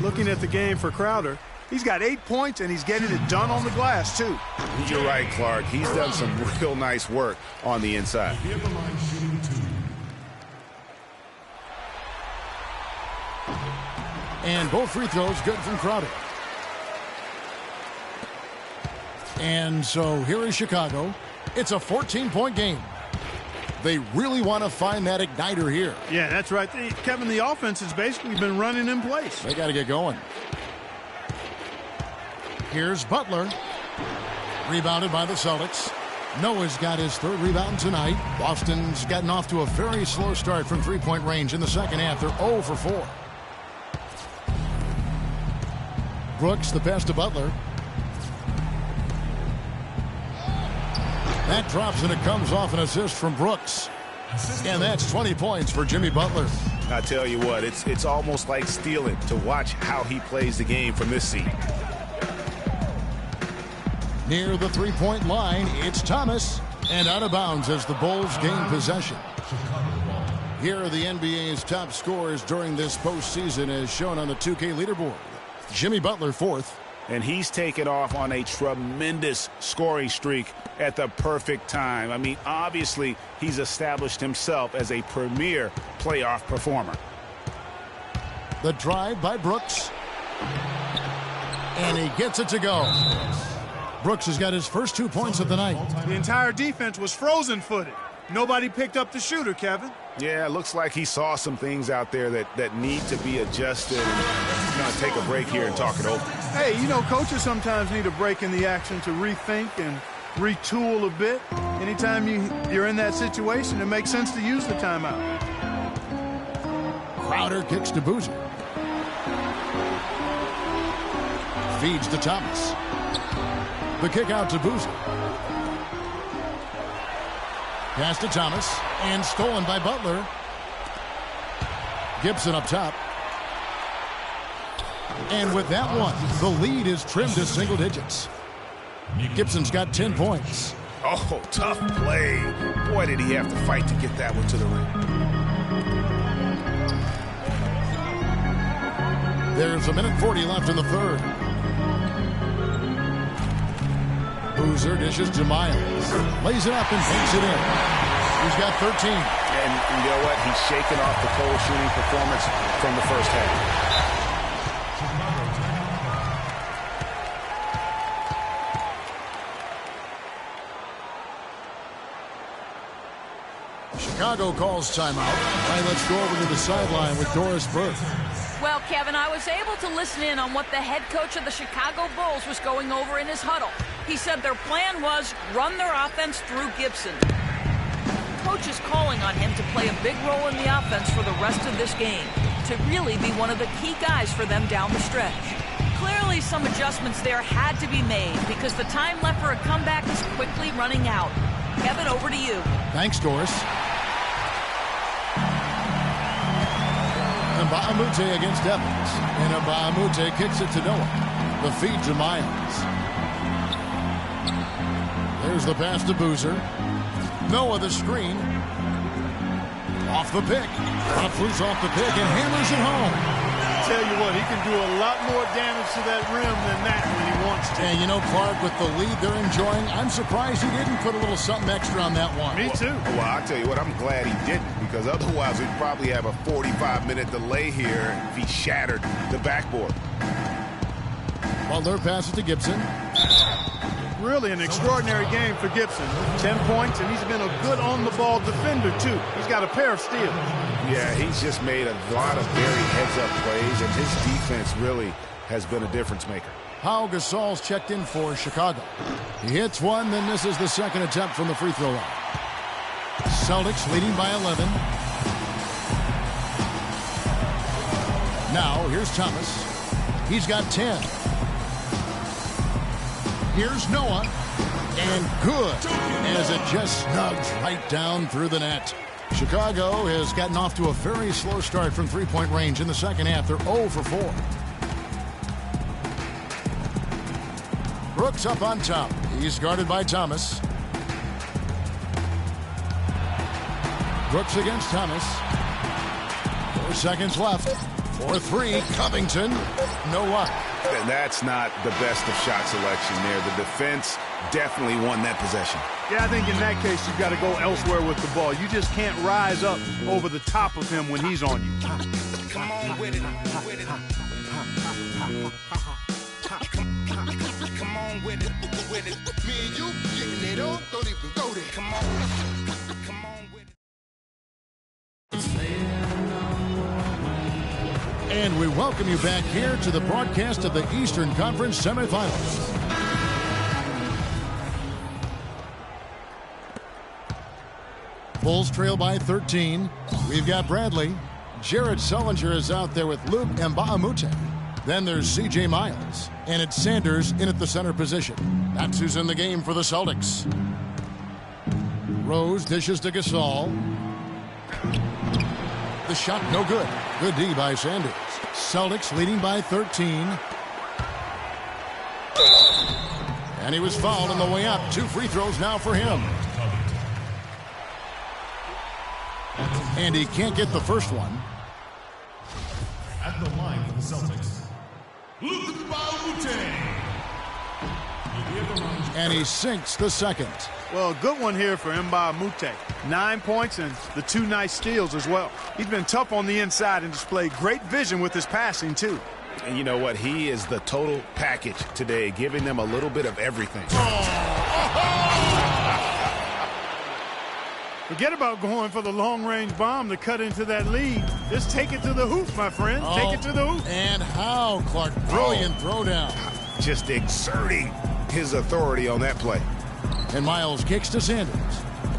Looking at the game for Crowder, he's got 8 points, and he's getting it done on the glass, too. You're right, Clark. He's done some real nice work on the inside. And both free throws good from Crowder. And so here is Chicago. It's a 14-point game. They really want to find that igniter here. Yeah, that's right. Kevin, the offense has basically been running in place. They got to get going. Here's Butler. Rebounded by the Celtics. Noah's got his third rebound tonight. Boston's gotten off to a very slow start from three-point range in the second half. They're 0 for 4. Brooks, the pass to Butler. That drops, and it comes off an assist from Brooks. And that's 20 points for Jimmy Butler. I tell you what, it's almost like stealing to watch how he plays the game from this seat. Near the three-point line, it's Thomas. And out of bounds as the Bulls gain possession. Here are the NBA's top scorers during this postseason as shown on the 2K leaderboard. Jimmy Butler, 4th. And he's taken off on a tremendous scoring streak at the perfect time. I mean, obviously, he's established himself as a premier playoff performer. The drive by Brooks. And he gets it to go. Brooks has got his first 2 points of the night. The entire defense was frozen-footed. Nobody picked up the shooter, Kevin. Yeah, it looks like he saw some things out there that need to be adjusted. And going to take a break here and talk it over. Hey, you know, coaches sometimes need a break in the action to rethink and retool a bit. Anytime you're in that situation, it makes sense to use the timeout. Crowder kicks to Boozer. Feeds to Thomas. The kick out to Boozer. Pass to Thomas, and stolen by Butler. Gibson up top. And with that one, the lead is trimmed to single digits. Gibson's got 10 points. Oh, tough play. Boy, did he have to fight to get that one to the rim. There's 1:40 left in the third. Boozer dishes to Miles. Lays it up and takes it in. He's got 13. And you know what? He's shaken off the cold shooting performance from the first half. Chicago calls timeout. All right, let's go over to the sideline with Doris Burke. Well, Kevin, I was able to listen in on what the head coach of the Chicago Bulls was going over in his huddle. He said their plan was run their offense through Gibson. Coach is calling on him to play a big role in the offense for the rest of this game, to really be one of the key guys for them down the stretch. Clearly, some adjustments there had to be made because the time left for a comeback is quickly running out. Kevin, over to you. Thanks, Doris. Mbamute against Evans. And Mbamute kicks it to Noah. The feed to Miles. There's the pass to Boozer. Noah the screen. Off the pick. Loose off the pick and hammers it home. tell you what, he can do a lot more damage to that rim than that when he wants to. And you know, Clark, with the lead they're enjoying, I'm surprised he didn't put a little something extra on that one. Me too. Well, I'll tell you what, I'm glad he didn't, because otherwise we'd probably have a 45-minute delay here if he shattered the backboard. Butler passes to Gibson. Really an extraordinary game for Gibson. 10 points, and he's been a good on-the-ball defender, too. He's got a pair of steals. Yeah, he's just made a lot of very heads-up plays, and his defense really has been a difference maker. Pau Gasol's checked in for Chicago. He hits one, then misses the second attempt from the free throw line. Celtics leading by 11. Now, here's Thomas. He's got 10. Here's Noah. And good, as it just snugs right down through the net. Chicago has gotten off to a very slow start from three-point range in the second half. They're 0 for 4. Brooks up on top. He's guarded by Thomas. Brooks against Thomas. 4 seconds left. 4-3, Covington. No luck. And that's not the best of shot selection there. The defense definitely won that possession. Yeah, I think in that case you've got to go elsewhere with the ball. You just can't rise up over the top of him when he's on you. Come on with it, with it. Come on with it, with it. Me and you getting it on, don't even go there. Come on with it. And we welcome you back here to the broadcast of the Eastern Conference semifinals. Bulls trail by 13. We've got Bradley. Jared Sullinger is out there with Luke Mbamute. Then there's C.J. Miles. And it's Sanders in at the center position. That's who's in the game for the Celtics. Rose dishes to Gasol. The shot no good. Good D by Sanders. Celtics leading by 13. And he was fouled on the way up. 2 free throws now for him. And he can't get the first one. At the line for the Celtics, Luke Mbamute. And he sinks the second. Well, a good one here for Mbamute. 9 points and the 2 nice steals as well. He's been tough on the inside and displayed great vision with his passing, too. And you know what? He is the total package today, giving them a little bit of everything. Forget about going for the long-range bomb to cut into that lead. Just take it to the hoop, my friend. Take it to the hoop. And how, Clark? Brilliant throwdown. Just exerting his authority on that play. And Miles kicks to Sanders.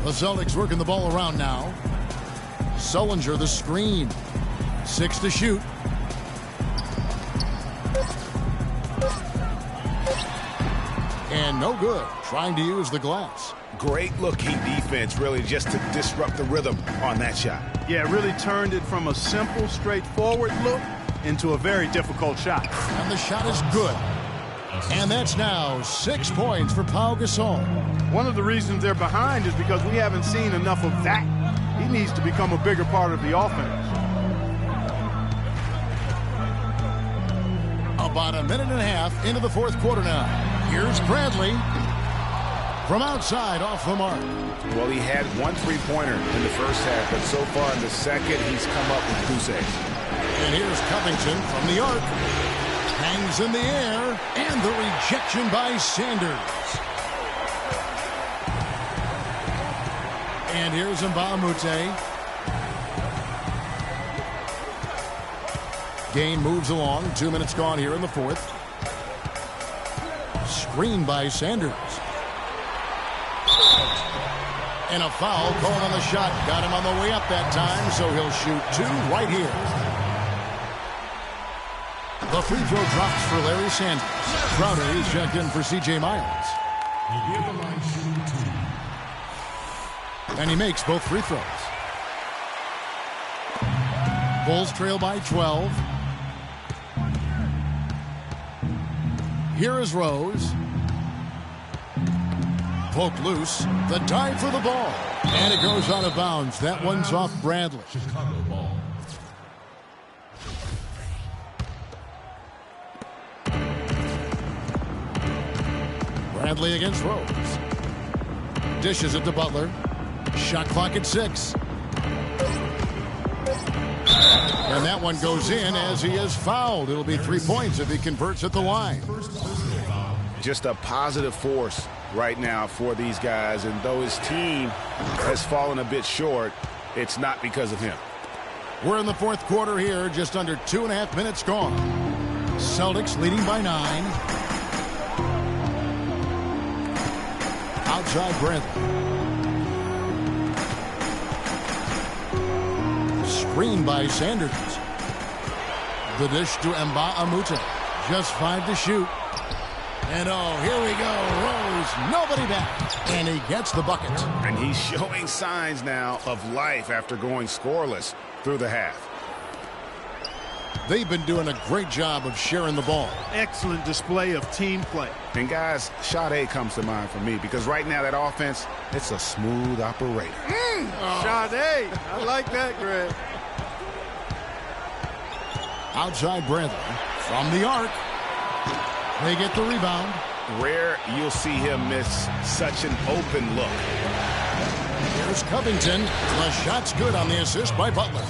The Celtics working the ball around now. Sullinger the screen. 6 to shoot. And no good. Trying to use the glass. Great looking defense, really, just to disrupt the rhythm on that shot. Yeah, really turned it from a simple, straightforward look into a very difficult shot. And the shot is good. And that's now 6 points for Pau Gasol. One of the reasons they're behind is because we haven't seen enough of that. He needs to become a bigger part of the offense. About a minute and a half into the fourth quarter now. Here's Bradley. From outside, off the mark. Well, he had 1 3-pointer in the first half, but so far in the second, he's come up with goose eggs. And here's Covington from the arc. Hangs in the air, and the rejection by Sanders. And here's Mbamute. Game moves along. 2 minutes gone here in the fourth. Screen by Sanders. And a foul called on the shot. Got him on the way up that time, so he'll shoot 2 right here. The free throw drops for Larry Sanders. Crowder is checked in for C.J. Miles. And he makes both free throws. Bulls trail by 12. Here is Rose. Poked loose. The dive for the ball. And it goes out of bounds. That one's off Bradley. Chicago ball. Bradley against Rose. Dishes it to Butler. Shot clock at 6. And that one goes in as he is fouled. It'll be 3 points if he converts at the line. Just a positive force right now for these guys. And though his team has fallen a bit short, it's not because of him. We're in the fourth quarter here, just under 2.5 minutes gone. Celtics leading by 9. Outside Bradley. Screen by Sanders. The dish to Mbah-a-Moute. Just 5 to shoot. And oh, here we go. Rose, nobody back. And he gets the bucket. And he's showing signs now of life after going scoreless through the half. They've been doing a great job of sharing the ball. Excellent display of team play. And guys, Sade comes to mind for me because right now that offense, it's a smooth operator. Sade, I like that, Greg. Outside Bradley from the arc. They get the rebound. Rare you'll see him miss such an open look. Here's Covington. The shot's good on the assist by Butler.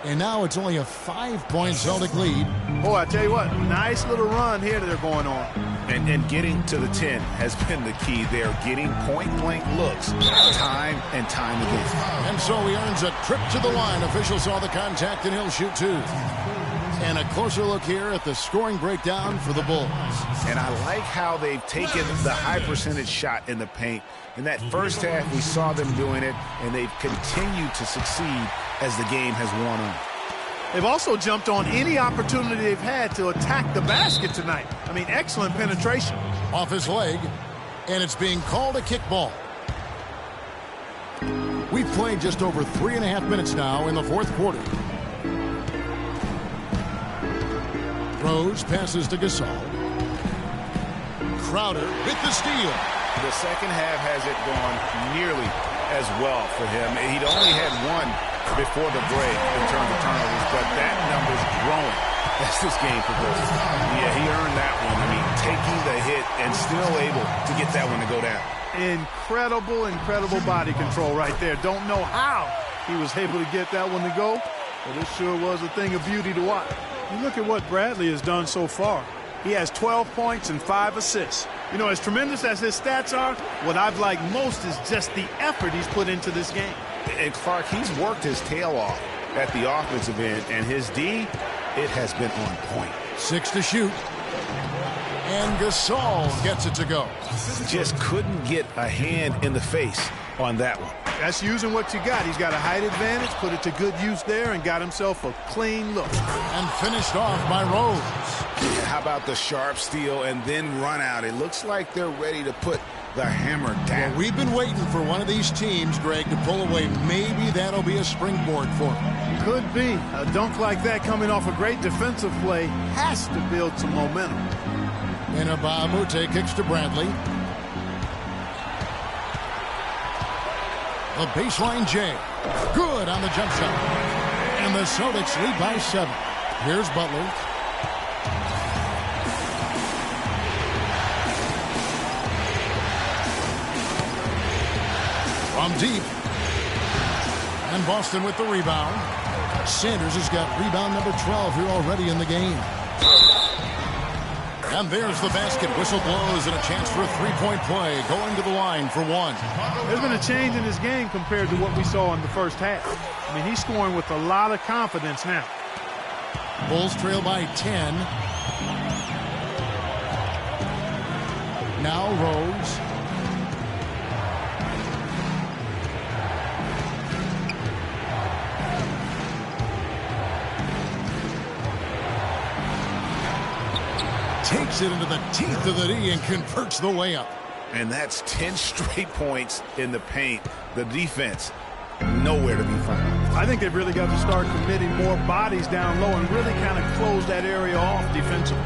And now it's only a 5-point Celtic lead. Boy, I tell you what, nice little run here that they're going on. And getting to the 10 has been the key. They're getting point-blank looks time and time again. And so he earns a trip to the line. Official saw the contact, and he'll shoot 2. And a closer look here at the scoring breakdown for the Bulls. And I like how they've taken the high percentage shot in the paint. In that first half, we saw them doing it, and they've continued to succeed as the game has worn on. They've also jumped on any opportunity they've had to attack the basket tonight. I mean, excellent penetration. Off his leg, and it's being called a kickball. We've played just over 3.5 minutes now in the fourth quarter. Rose passes to Gasol. Crowder with the steal. The second half hasn't gone nearly as well for him. He'd only had one before the break in terms of turnovers, but that number's growing as this game progresses. Yeah, he earned that one. I mean, taking the hit and still able to get that one to go down. Incredible body control right there. Don't know how he was able to get that one to go, but it sure was a thing of beauty to watch. You look at what Bradley has done so far. He has 12 points and 5 assists. You know, as tremendous as his stats are, what I've liked most is just the effort he's put into this game. And Clark, he's worked his tail off at the offensive end, and his D, it has been on point. 6 to shoot. And Gasol gets it to go. Just couldn't get a hand in the face on that one. That's using what you got. He's got a height advantage, put it to good use there, and got himself a clean look. And finished off by Rose. How about the sharp steal and then run out? It looks like they're ready to put the hammer down. Well, we've been waiting for one of these teams, Greg, to pull away. Maybe that'll be a springboard for them. Could be. A dunk like that coming off a great defensive play has to build some momentum. And Mbah-a-Moute kicks to Bradley. The baseline J. Good on the jump shot. And the Celtics lead by 7. Here's Butler. From deep. And Boston with the rebound. Sanders has got rebound number 12 here already in the game. And there's the basket. Whistle blows and a chance for a three-point play. Going to the line for 1. There's been a change in his game compared to what we saw in the first half. I mean, he's scoring with a lot of confidence now. Bulls trail by 10. Now Rose. Takes it into the teeth of the D and converts the layup. And that's 10 straight points in the paint. The defense, nowhere to be found. I think they've really got to start committing more bodies down low and really kind of close that area off defensively.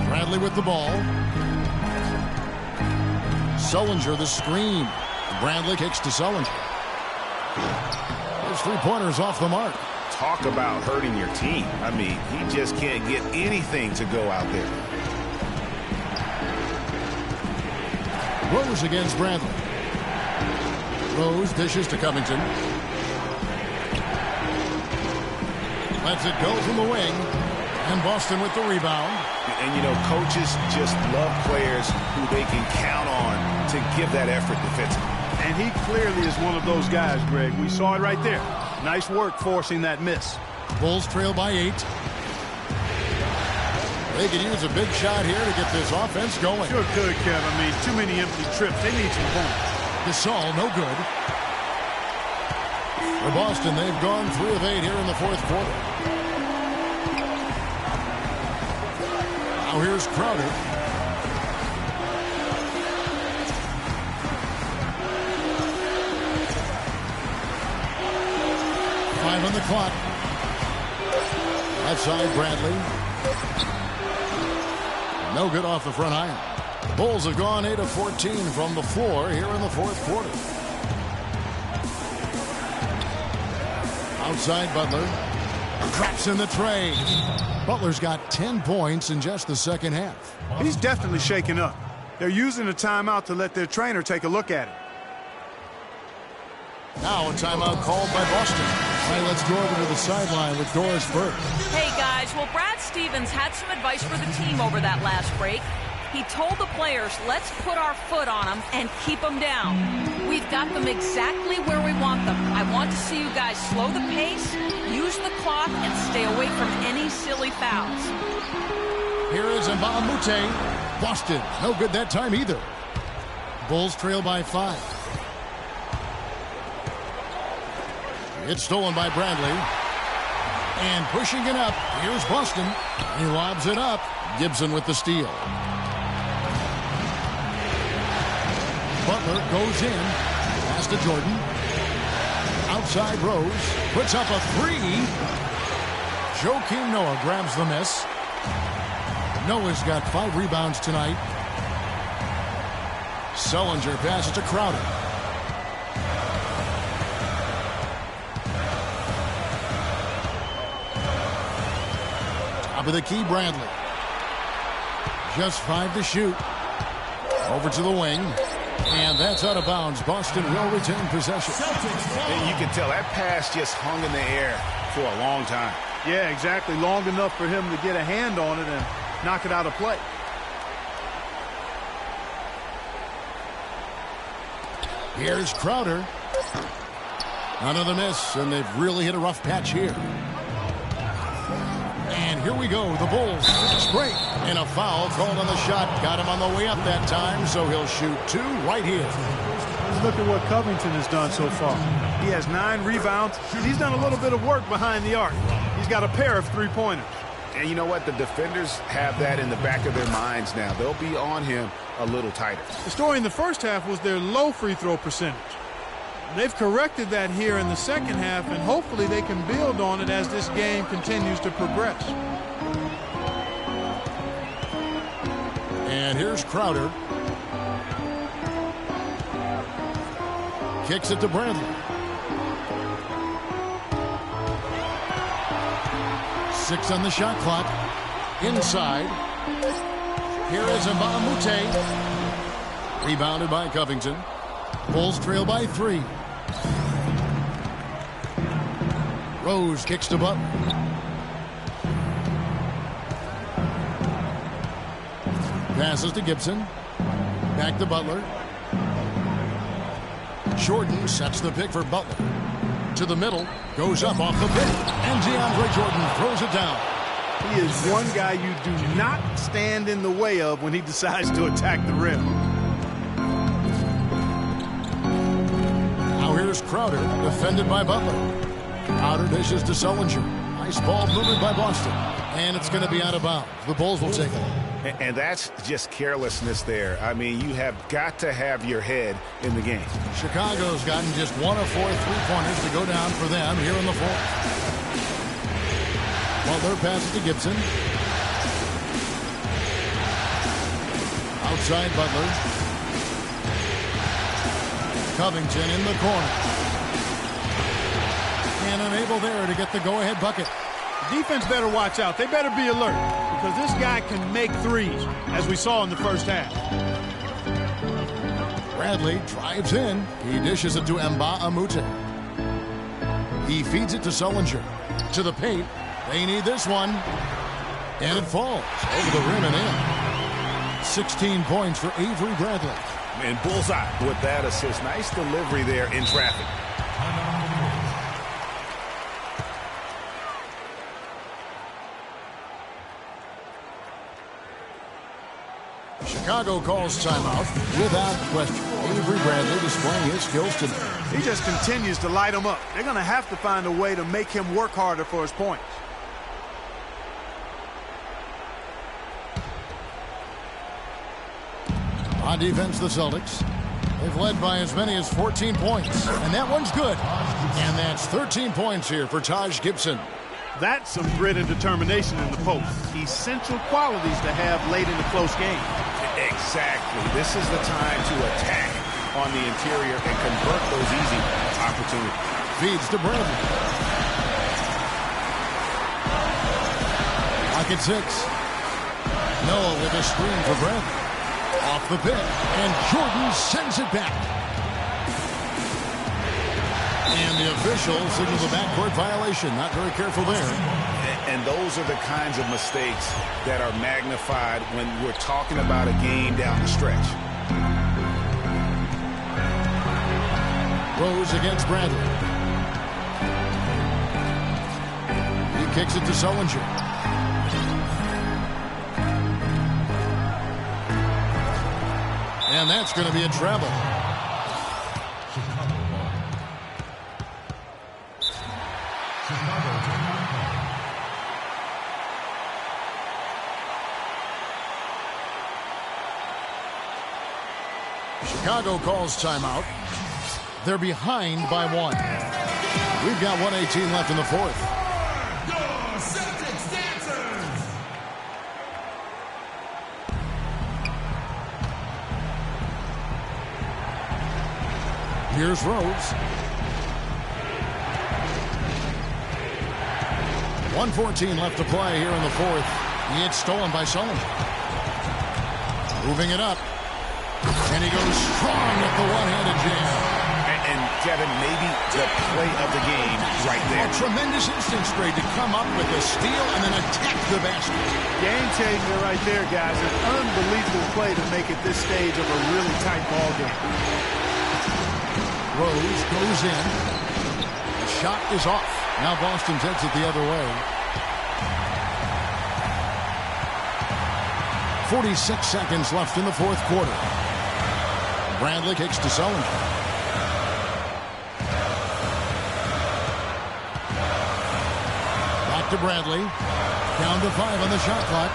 Bradley with the ball. Sullinger the screen. Bradley kicks to Sullinger. Those three-pointers off the mark. Talk about hurting your team. I mean, he just can't get anything to go out there. Rose against Bradley. Rose dishes to Covington. Lets it go from the wing. And Boston with the rebound. And, you know, coaches just love players who they can count on to give that effort defensively. And he clearly is one of those guys, Greg. We saw it right there. Nice work forcing that miss. Bulls trail by 8. They could use a big shot here to get this offense going. Sure could, Kev. I mean, too many empty trips. They need some points. Gasol, no good. For Boston, they've gone 3 of 8 here in the fourth quarter. Now here's Crowder. Five on the clock. Outside Bradley. No good off the front iron. The Bulls have gone 8 of 14 from the floor here in the fourth quarter. Outside Butler. Drops in the tray. Butler's got 10 points in just the second half. He's definitely shaken up. They're using a timeout to let their trainer take a look at it. Now a timeout called by Boston. All right, let's go over to the sideline with Doris Burke. Hey, guys. Well, Brad Stevens had some advice for the team over that last break. He told the players, let's put our foot on them and keep them down. We've got them exactly where we want them. I want to see you guys slow the pace, use the clock, and stay away from any silly fouls. Here is Mbamute. Boston, no good that time either. Bulls trail by 5. It's stolen by Bradley. And pushing it up, here's Boston. He lobs it up. Gibson with the steal. Butler goes in. Pass to Jordan. Outside Rose. Puts up a 3. Joakim Noah grabs the miss. Noah's got 5 rebounds tonight. Sullinger passes to Crowder. Top of the key, Bradley. Just 5 to shoot. Over to the wing. And that's out of bounds. Boston will retain possession. And you can tell that pass just hung in the air for a long time. Yeah, exactly. Long enough for him to get a hand on it and knock it out of play. Here's Crowder. Another miss, and they've really hit a rough patch here. And here we go. The Bulls break. And a foul called on the shot. Got him on the way up that time, so he'll shoot 2 right here. Look at what Covington has done so far. He has 9 rebounds, and he's done a little bit of work behind the arc. He's got a pair of 3-pointers. And you know what? The defenders have that in the back of their minds now. They'll be on him a little tighter. The story in the first half was their low free throw percentage. They've corrected that here in the second half, and hopefully they can build on it as this game continues to progress. And here's Crowder. Kicks it to Bradley. 6 on the shot clock. Inside. Here is Mbamute. Rebounded by Covington. Bulls trail by 3. Rose kicks to Butler. Passes to Gibson. Back to Butler. Jordan sets the pick for Butler. To the middle. Goes up off the pick. And DeAndre Jordan throws it down. He is one guy you do not stand in the way of when he decides to attack the rim. Now here's Crowder, defended by Butler. Crowder dishes to Sullinger. Nice ball movement by Boston. And it's going to be out of bounds. The Bulls will take it. And that's just carelessness there. I mean, you have got to have your head in the game. Chicago's gotten just 1 of 4 3-pointers to go down for them here in the fourth. Butler passes to Gibson. Outside Butler. Covington in the corner. And unable there to get the go-ahead bucket. The defense better watch out. They better be alert because this guy can make threes, as we saw in the first half. Bradley drives in. He dishes it to Mba Amute. He feeds it to Sullinger. To the paint. They need this one. And it falls over the rim and in. 16 points for Avery Bradley. And bullseye with that assist. Nice delivery there in traffic. Chicago calls timeout without question. Avery Bradley displaying his skills today. He just continues to light them up. They're going to have to find a way to make him work harder for his points. On defense, the Celtics. They've led by as many as 14 points. And that one's good. And that's 13 points here for Taj Gibson. That's some grit and determination in the post. Essential qualities to have late in a close game. Exactly. This is the time to attack on the interior and convert those easy opportunities. Feeds to Bradley. Pocket 6. Noah with a screen for Bradley. Off the pick. And Jordan sends it back. And the officials signal the backcourt violation. Not very careful there. And those are the kinds of mistakes that are magnified when we're talking about a game down the stretch. Rose against Bradley. He kicks it to Sullinger. And that's going to be a travel. Chicago calls timeout. They're behind by 1. We've got 1:18 left in the fourth. Your Celtics dancers! Here's Rose. 1:14 left to play here in the fourth. It's stolen by Sullivan. Moving it up. And he goes strong with the one-handed jam. And Kevin, maybe the play of the game right there. A tremendous instincts grade to come up with a steal and then attack the basket. Game changer right there, guys. An unbelievable play to make it this stage of a really tight ball game. Rose goes in. The shot is off. Now Boston takes it the other way. 46 seconds left in the fourth quarter. Bradley kicks to Sullinger. Back to Bradley. Down to 5 on the shot clock.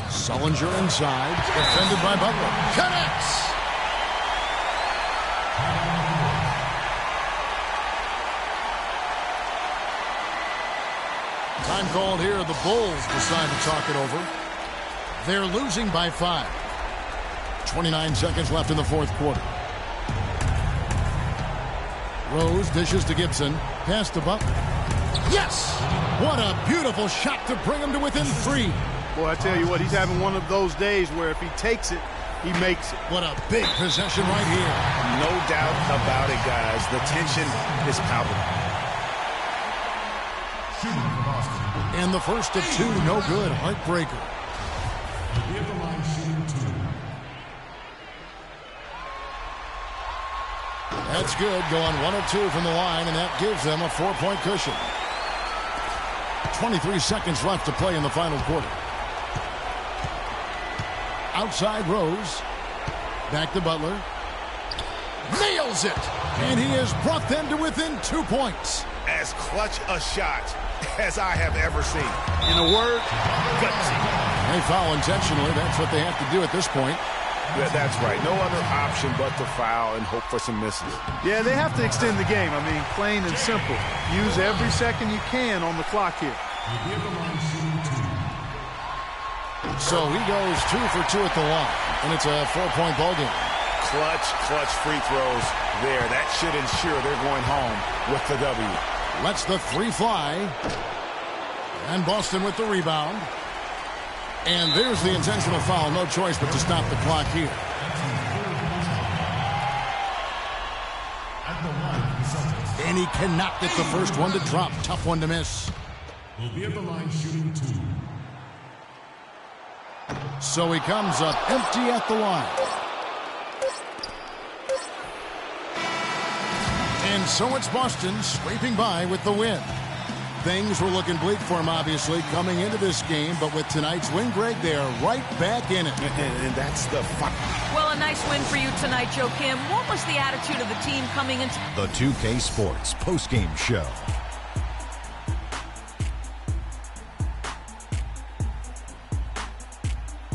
Sullinger inside. Defended by Butler. Connects! Time called here. The Bulls decide to talk it over. They're losing by 5. 29 seconds left in the fourth quarter. Rose dishes to Gibson. Pass to Butler. Yes! What a beautiful shot to bring him to within 3. Boy, I tell you what, he's having one of those days where if he takes it, he makes it. What a big possession right here. No doubt about it, guys. The tension is palpable. And the first of 2, no good. Heartbreaker. That's good. Going 1 of 2 from the line, and that gives them a 4-point cushion. 23 seconds left to play in the final quarter. Outside Rose. Back to Butler. Nails it! And he has brought them to within 2 points. As clutch a shot as I have ever seen. In a word, gutsy. They foul intentionally. That's what they have to do at this point. Yeah, that's right. No other option but to foul and hope for some misses. Yeah, they have to extend the game. I mean, plain and simple. Use every second you can on the clock here. So he goes 2 for 2 at the line, and it's a 4-point ball game. Clutch free throws there. That should ensure they're going home with the W. Lets the three fly. And Boston with the rebound. And there's the intentional foul. No choice but to stop the clock here. And he cannot get the first one to drop. Tough one to miss. Will be at the line shooting 2. So he comes up empty at the line. And so it's Boston scraping by with the win. Things were looking bleak for him, obviously, coming into this game. But with tonight's win, Greg, they are right back in it. And that's the fun. Well, a nice win for you tonight, Joe Kim. What was the attitude of the team coming into The 2K Sports postgame show.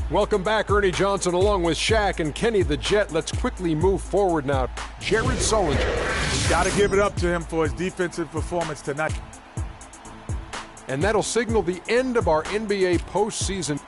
Welcome back, Ernie Johnson, along with Shaq and Kenny the Jet. Let's quickly move forward now. Jared Sullinger. Got to give it up to him for his defensive performance tonight. And that'll signal the end of our NBA postseason.